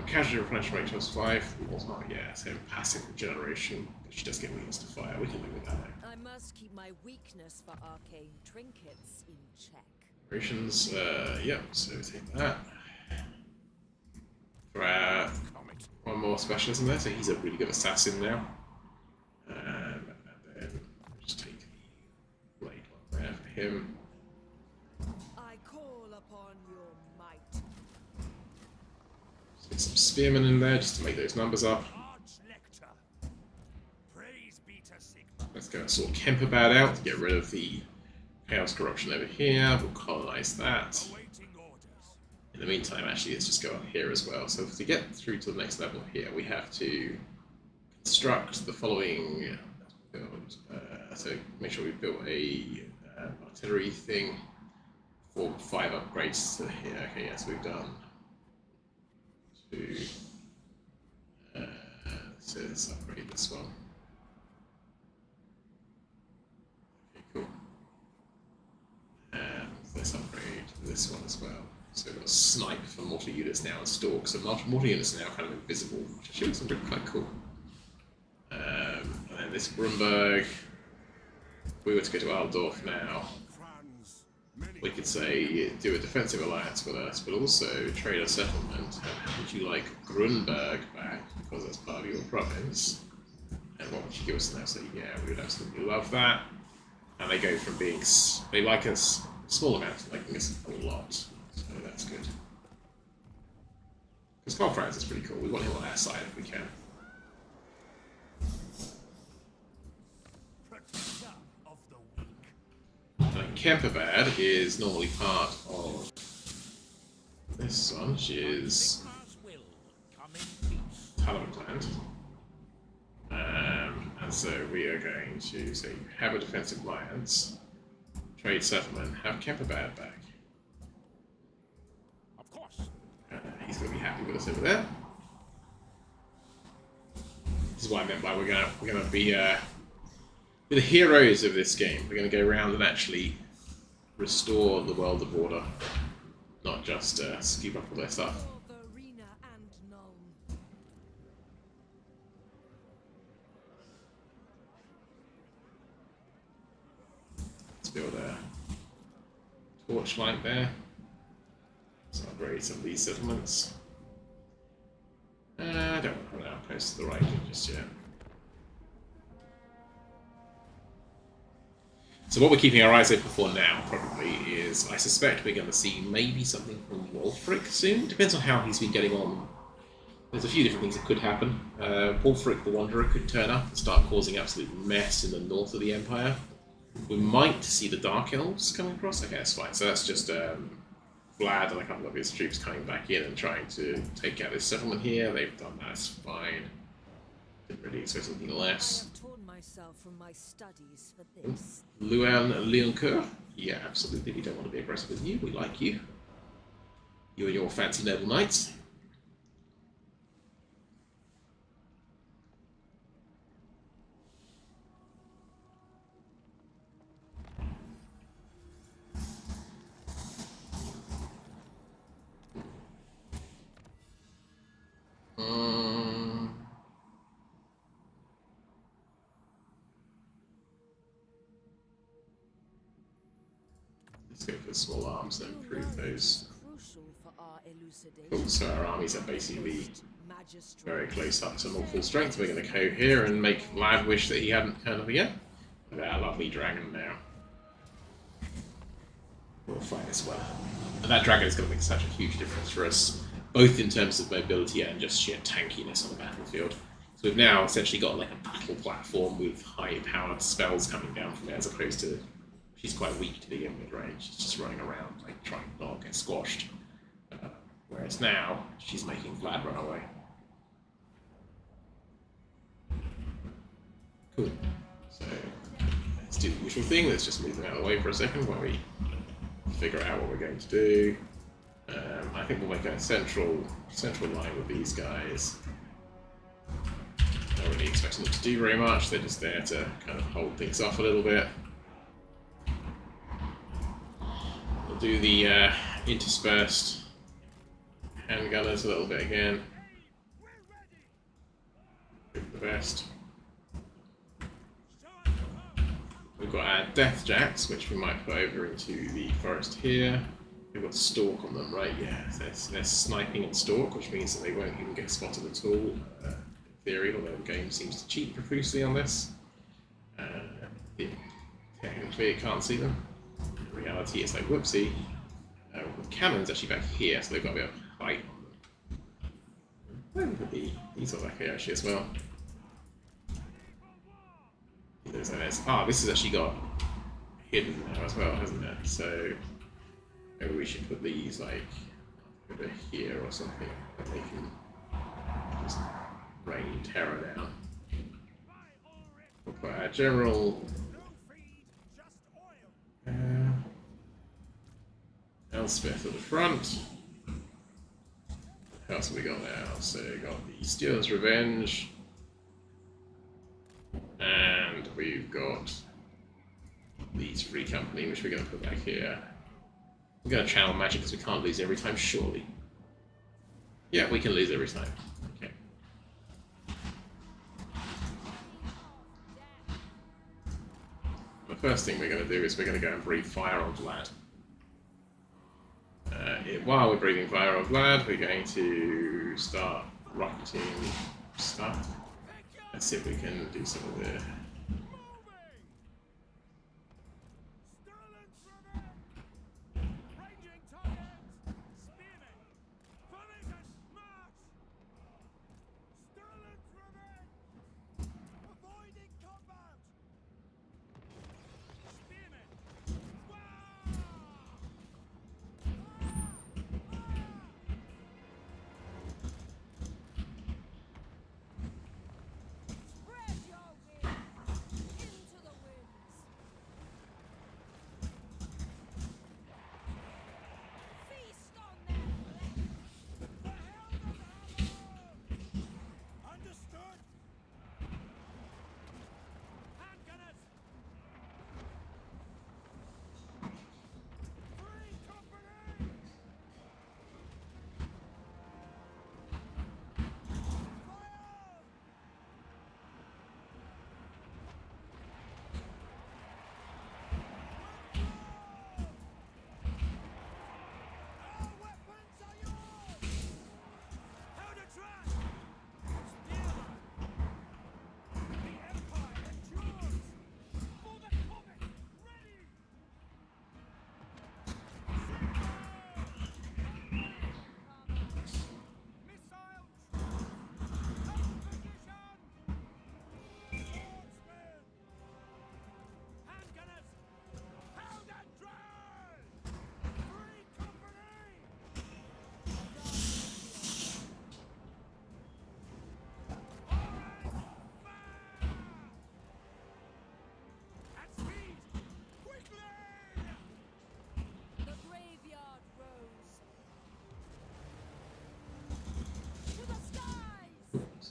Casualty replenishment rate plus 5. Yeah, so passive regeneration. She does get weakness to fire. We can live with that. I must keep my weakness for arcane trinkets in check. Operations, yeah, so take that. For our one more specialist in there, so he's a really good assassin now. And then just take the blade one there for him. I call upon your might. Just get some spearmen in there just to make those numbers up. Arch-Lector. Praise be to Sigmar. Let's go and sort Kemperbad out to get rid of the chaos corruption over here. We'll colonize that. Awaiting orders. In the meantime, actually, let's just go up here as well. So to get through to the next level here, we have to construct the following build. So make sure we build a artillery thing for 5 upgrades to here. Okay, yes, we've done 2. So let's upgrade this one. Okay, cool. And let's upgrade this one as well. So we've got Snipe for mortar units now and Stalk. So mortar units are now kind of invisible, which actually looks something quite cool. And then this Grunberg. If we were to go to Altdorf now, Franz. Many we could say do a defensive alliance with us, but also trade a settlement. Would you like Grunberg back because that's part of your province? And what would you give us now? So yeah, we would absolutely love that. And they go from being they like us a small amount to liking us a lot. So that's good. Because Confrans is pretty cool. We want him on our side if we can. protector of the weak. And Kemperbad is normally part of this one, which is Sigmar's will come in peace. Talentland. And so we are going to say have a defensive alliance, trade settlement, have Kemperbad back. Of course. He's going to be happy with us over there. This is what I meant by we're gonna be the heroes of this game. We're going to go around and actually restore the world of order, not just scoop up all their stuff. Arena and Nuln. Let's build a torchlight there. Let's upgrade some of these settlements. I don't want to put an outpost to the right just yet. So what we're keeping our eyes open for now, probably, is I suspect we're going to see maybe something from Wulfric soon. Depends on how he's been getting on. There's a few different things that could happen. Wulfric the Wanderer could turn up and start causing absolute mess in the north of the Empire. We might see the Dark Elves coming across. Okay, that's fine. So that's just Vlad and a couple of his troops coming back in and trying to take out this settlement here. They've done that, it's fine. Didn't really expect anything less. I have torn myself from my studies for this. Leoncoeur? Yeah, absolutely. We don't want to be aggressive with you. We like you. You and your fancy noble knights. Let's go for small arms and improve those. Crucial for our elucidation. Cool, so our armies are basically very close up to more full strength. We're going to go here and make Vlad wish that he hadn't turned up again. Look at our lovely dragon now. We'll fight as well. And that dragon is going to make such a huge difference for us, both in terms of mobility and just sheer tankiness on the battlefield. So we've now essentially got like a battle platform with high-powered spells coming down from it, as opposed to she's quite weak to begin with, right? She's just running around like trying to not get squashed. Whereas now she's making Vlad run away. Cool. So let's do the usual thing. Let's just move them out of the way for a second while we figure out what we're going to do. I think we'll make a central line with these guys. Not really expecting them to do very much. They're just there to kind of hold things off a little bit. We'll do the interspersed handgunners a little bit again. Hope for the best. We've got our Death Jacks, which we might put over into the forest here. We've got Stalk on them, right? Yeah, they're sniping and Stalk, which means that they won't even get spotted at all, in theory, although the game seems to cheat profusely on this. Technically, it can't see them. In reality, it's like, whoopsie. The cannon's actually back here, so they've got a bit of height on them. These are back here actually as well. This has actually got hidden now as well, hasn't it? So maybe we should put these like over here or something, that they can just rain terror down. We'll put our general Elspeth at the front. What else have we got now? So we've got the Stealer's Revenge. And we've got these Free Company, which we're going to put back here. We're going to channel magic because we can't lose every time, surely. Yeah, we can lose every time. Okay. The first thing we're going to do is we're going to go and breathe fire on Vlad. While we're breathing fire on Vlad, we're going to start rocketing stuff. Let's see if we can do some of the...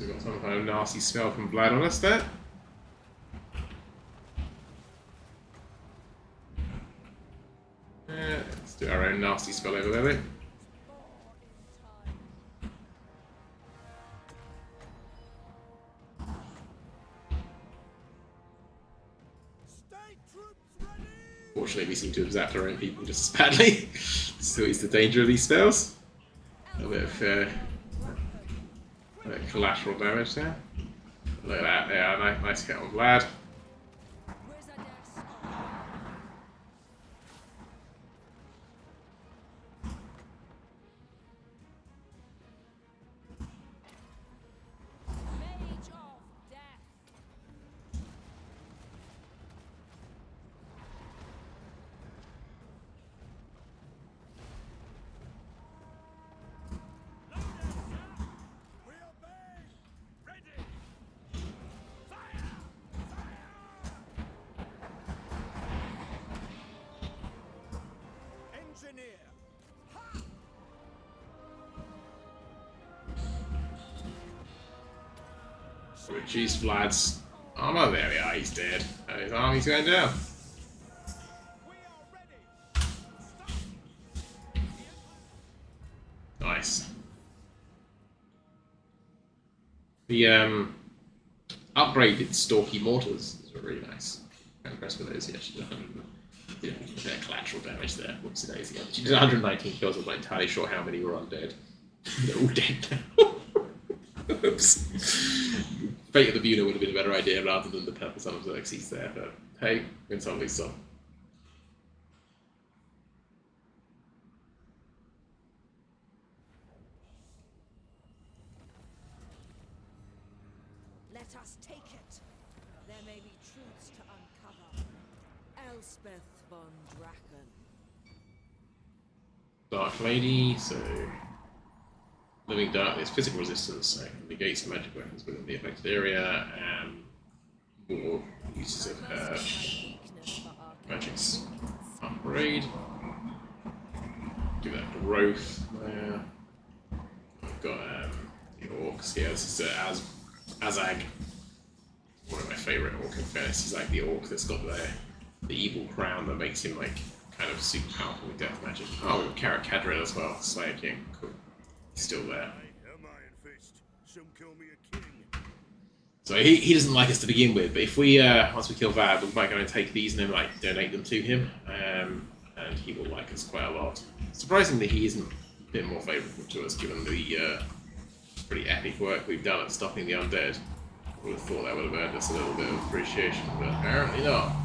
So we've got some kind of nasty spell from Vlad on us there. Let's do our own nasty spell over there, then. Fortunately, we seem to have zapped our own people just as badly. So it's the danger of these spells. A bit of collateral damage there. Look at that, yeah, nice hit on Vlad. Reduce Vlad's armor. There we are, he's dead. And his army's going down. Nice. The upgraded Stalky mortars are really nice. I'm impressed with those. He actually did a bit of collateral damage there. Whoopsie daisy. She did 119 kills. I'm not entirely sure how many were undead. They're all dead now. Oops. Fate of the Buna would have been a better idea rather than the Purple Son of Xerxes there, but hey, win some, lose some. Let us take it. There may be truths to uncover. Elspeth von Draken. Dark Lady, so Living Darkness, physical resistance, so negates magic weapons within the affected area, and more uses of her magic's upgrade. Do that growth there. We've got the orcs here. This is Azag. One of my favourite orc in fairness. He's like the orc that's got the evil crown that makes him like kind of super powerful with death magic. Oh, we've got Carrot Cadril as well, Slayer King. Cool. He's still there. So he doesn't like us to begin with, but if we once we kill Vlad, we might go and take these and then like donate them to him, and he will like us quite a lot. Surprisingly, he isn't a bit more favourable to us given the pretty epic work we've done at stopping the undead. I would have thought that would have earned us a little bit of appreciation, but apparently not.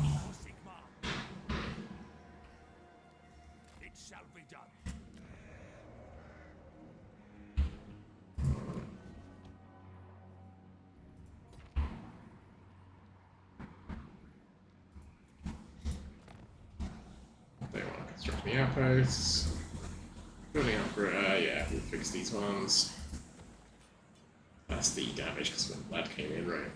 They want to construct the outposts. Building up for, yeah, we'll fix these ones. That's the damage because when Vlad came in, right?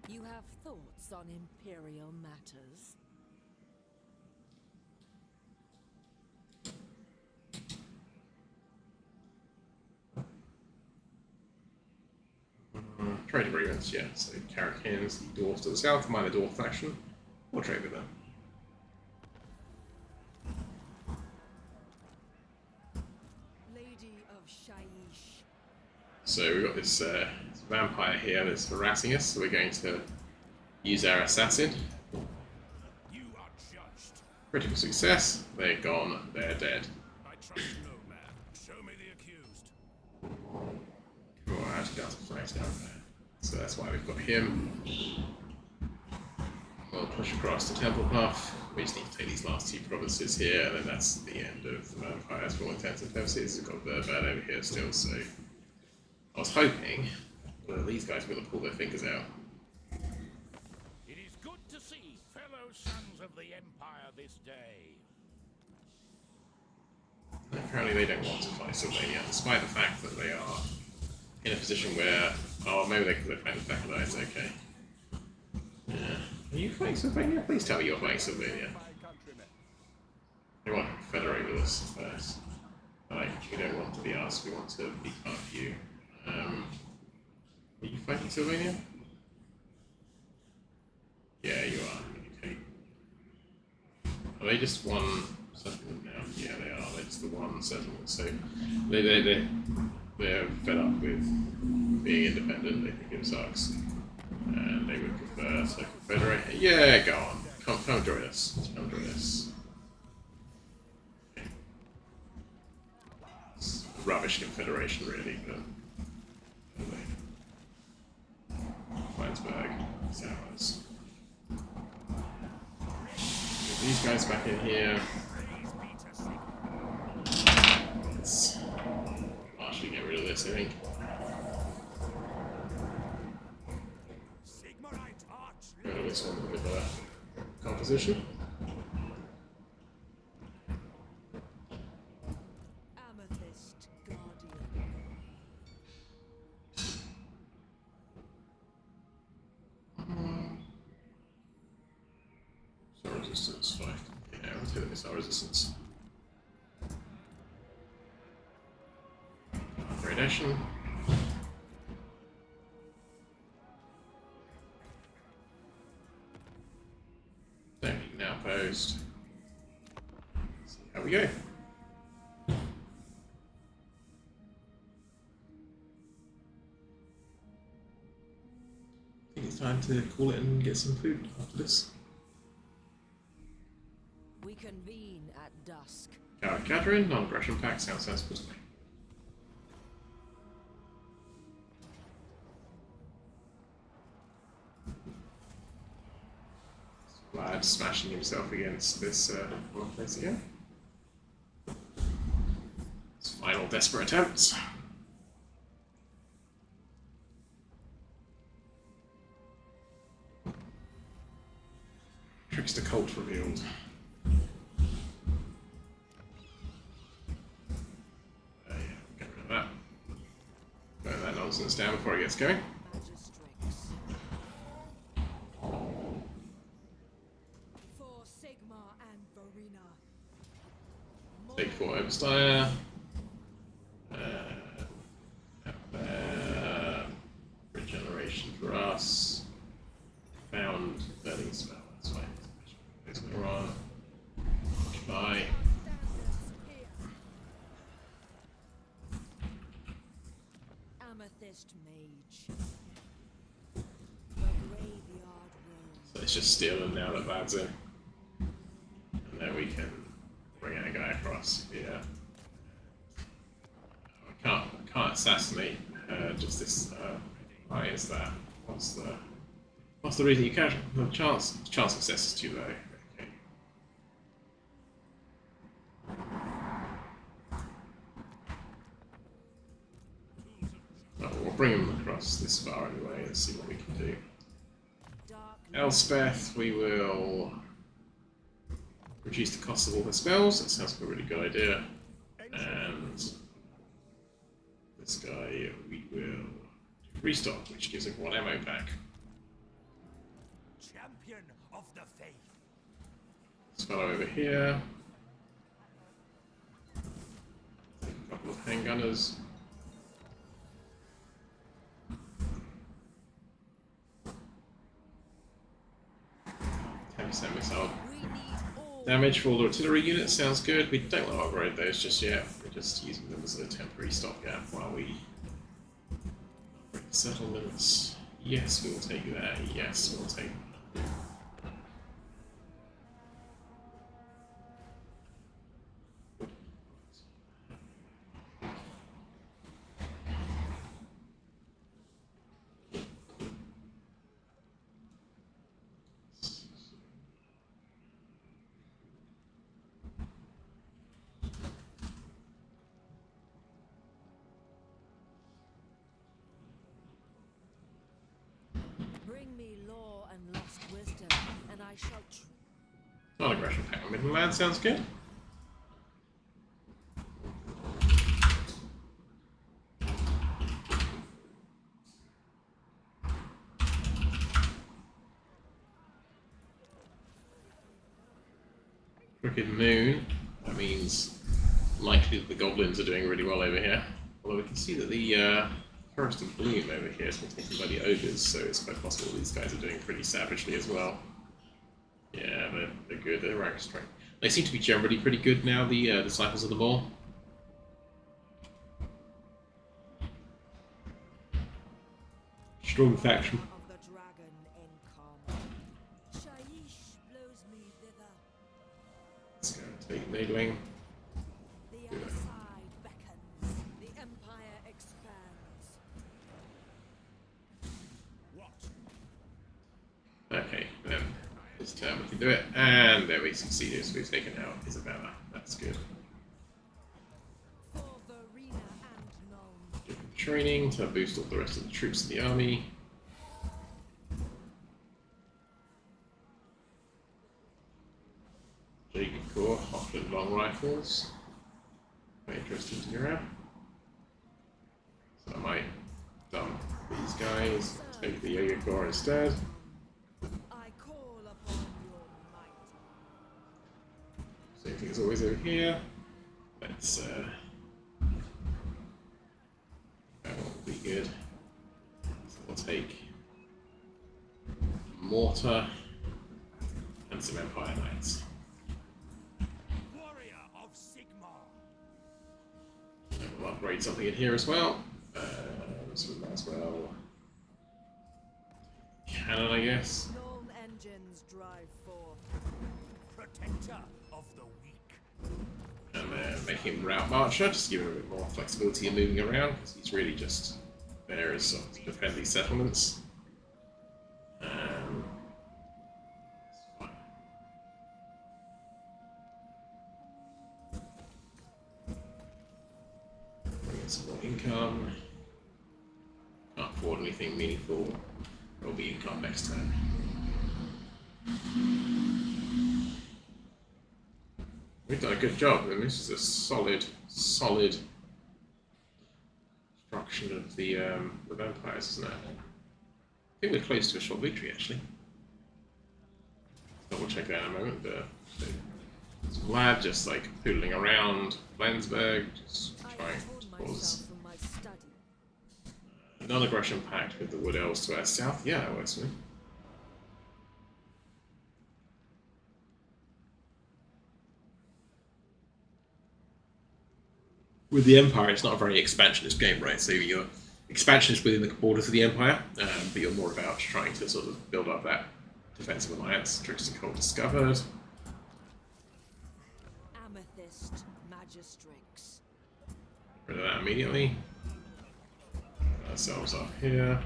You have thoughts on imperial matters? Trade agreements, yeah. So Carrot-Kins, the dwarves to the south, minor dwarf faction. We'll trade with them. Lady of Shaiish. So we've got this vampire here that's harassing us, so we're going to use our assassin. You are judged. Critical success. They're gone. They're dead. I trust no man. Show me the accused. Oh, I actually got some flags down there. So that's why we've got him. We'll push across the Temple Path. We just need to take these last two provinces here, and then that's the end of the vampires for all intents and purposes. We've got Verbad over here still, so I was hoping Well, these guys are going to pull their fingers out. It is good to see fellow sons of the Empire this day. Apparently they don't want to fight Sylvania, despite the fact that they are in a position where... Oh, maybe they're fighting Thackley's, okay. Yeah. Are you fighting Sylvania? Please tell me you're fighting Sylvania. They want to federate with us first. Like, we don't want to be us, we want to be part of you. Are you fighting Sylvania? Yeah, you are. Okay. Are they just one settlement now? Yeah, they are. They're just the one settlement. So they're fed up with being independent. They think it sucks, and they would prefer to confederate. Yeah, go on. Come join us. Come join us. Okay. It's a rubbish confederation, really, but anyway. Weinsberg, it's ours. Get these guys back in here. Let's partially get rid of this, I think. Get rid of this one with composition. Amethyst Guardian. Missile resistance 5. Yeah, let's hit the missile resistance. Gradation. Technique now posed. See how we go. I think it's time to call it and get some food after this. We convene at dusk. Catherine, non-aggression pact sounds sensible to me. Vlad smashing himself against this one place again. His final desperate attempts. Trickster cult revealed. Yeah, get rid of that. Burn that nonsense down before it gets going. Magistrix. For Sigma and Verena. Take 4 Overstire. Regeneration for us. Found burning spell, that's fine. There's no on. Occupy. Amethyst Mage. The graveyard room. So let's just steal them now that Vlad's in. And then we can bring our guy across. Yeah. I can't assassinate just this. Why is that? What's the reason you can't? The chance success is too low. Okay. Oh, we'll bring him across this far anyway. Let's see what we can do. Elspeth, we will reduce the cost of all her spells. That sounds like a really good idea. And this guy, we will restock, which gives everyone ammo back. Champion of the faith. This fellow over here. Take a couple of handgunners. Missile damage for all the artillery units sounds good. We don't want to upgrade those just yet. We're just using them as a temporary stopgap while we upgrade the settlements. Yes, we'll take that. Yes, we'll take that. Non-aggression pact on Middle Land sounds good. Crooked Moon. That means likely that the goblins are doing really well over here. Although we can see that the Forest of Bloom over here has been taken by the ogres, so it's quite possible these guys are doing pretty savagely as well. Yeah, they're good. They're rank strength. They seem to be generally pretty good now, the Disciples of the Maw. Strong faction. Of the dragon incarnate. Shaiish blows me thither. Let's go and take Nagling. The outside beckons. The empire expands. What? Okay, then this turn we can do it. And there we succeeded, so we've taken out Isabella. That's good. For Verena and Nuln. Give them training to boost all the rest of the troops in the army. Jacob Core, Hoffman long rifles. Quite interesting to hear out. So I might dump these guys, take the Jaeger Core instead. I call upon your might. Same thing as always over here. Let's that will be good. So we'll take Mortar and some Empire Knights. Warrior of Sigmar. And we'll upgrade something in here as well. So we might as well cannon, I guess. Nuln engines drive forth. Protector of the weak. And then make him Route Marcher, just to give him a bit more flexibility in moving around, because he's really just there as sort of to defend these settlements. It's fine. Bring in some more income. Can't afford anything meaningful. There'll be income next turn. We've done a good job, and this is a solid destruction of the vampires, isn't it? I think we're close to a short victory, actually. Double check that in a moment, but it's Vlad just like poodling around Flensburg, just trying to cause From my study. a non-aggression pact with the Wood Elves to our south. Yeah, that works for me. With the Empire, it's not a very expansionist game, right? So you're expansionist within the borders of the Empire, but you're more about trying to sort of build up that defensive alliance. Trickster Cult discovered. Amethyst Magistrix. Rid of that immediately. Put ourselves up here.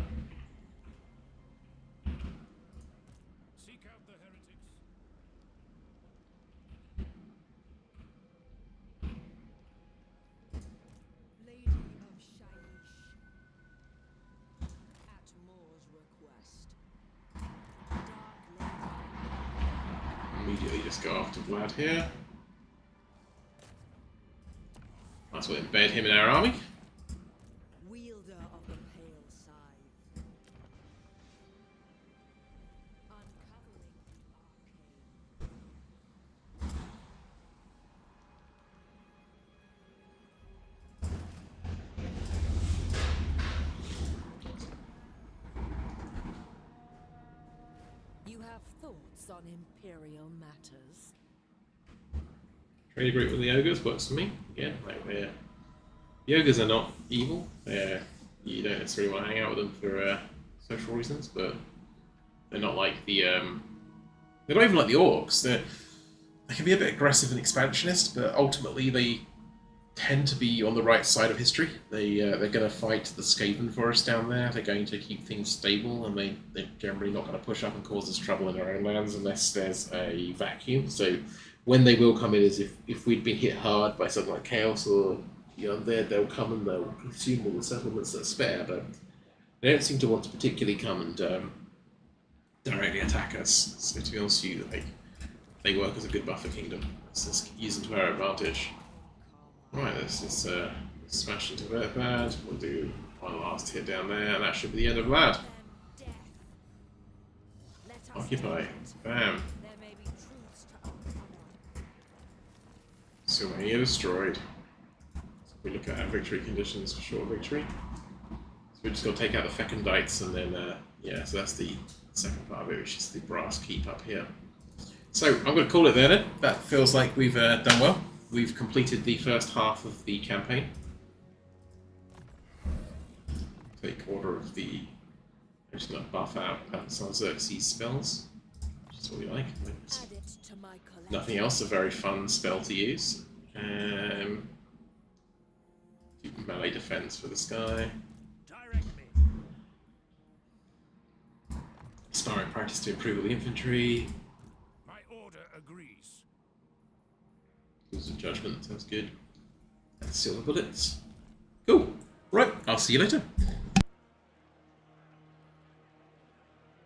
Seek out the heretics. Lady of Shaiish. At Moore's request. Dark Lady. Immediately just go after Vlad here. Might as well embed him in our army. Wielder of the Pale Scythe. Uncovering the arcane. You have thoughts on imperial matters? Trade agreement with the ogres works for me. Again, like the ogres are not evil. You don't necessarily want to hang out with them for social reasons, but they're not like the they're not even like the orcs. They can be a bit aggressive and expansionist, but ultimately they tend to be on the right side of history. They're going to fight the Skaven Forest down there. They're going to keep things stable, and they're generally not going to push up and cause us trouble in their own lands unless there's a vacuum. So when they will come in is if we'd been hit hard by something like chaos or they'll come and they'll consume all the settlements that are spare, but they don't seem to want to particularly come and directly attack us. So to be honest with you, like they work as a good buffer kingdom. Let's just use them to our advantage. Right, let's just smash into their pad. We'll do one last hit down there, and that should be the end of that. Occupy. Bam. Sylvania destroyed. So we look at our victory conditions for sure victory. So we're just going to take out the fecundites, and then, yeah, so that's the second part of it, which is the brass keep up here. So I'm going to call it there then. That feels like we've done well. We've completed the first half of the campaign. Take order of the... I'm just going to buff out some Xerxes spells, which is what we like. Nothing else, a very fun spell to use. Do melee defense for this guy. Sparring practice to improve the infantry. My order agrees. Tools of judgment, sounds good. And silver bullets. Cool. Right, I'll see you later.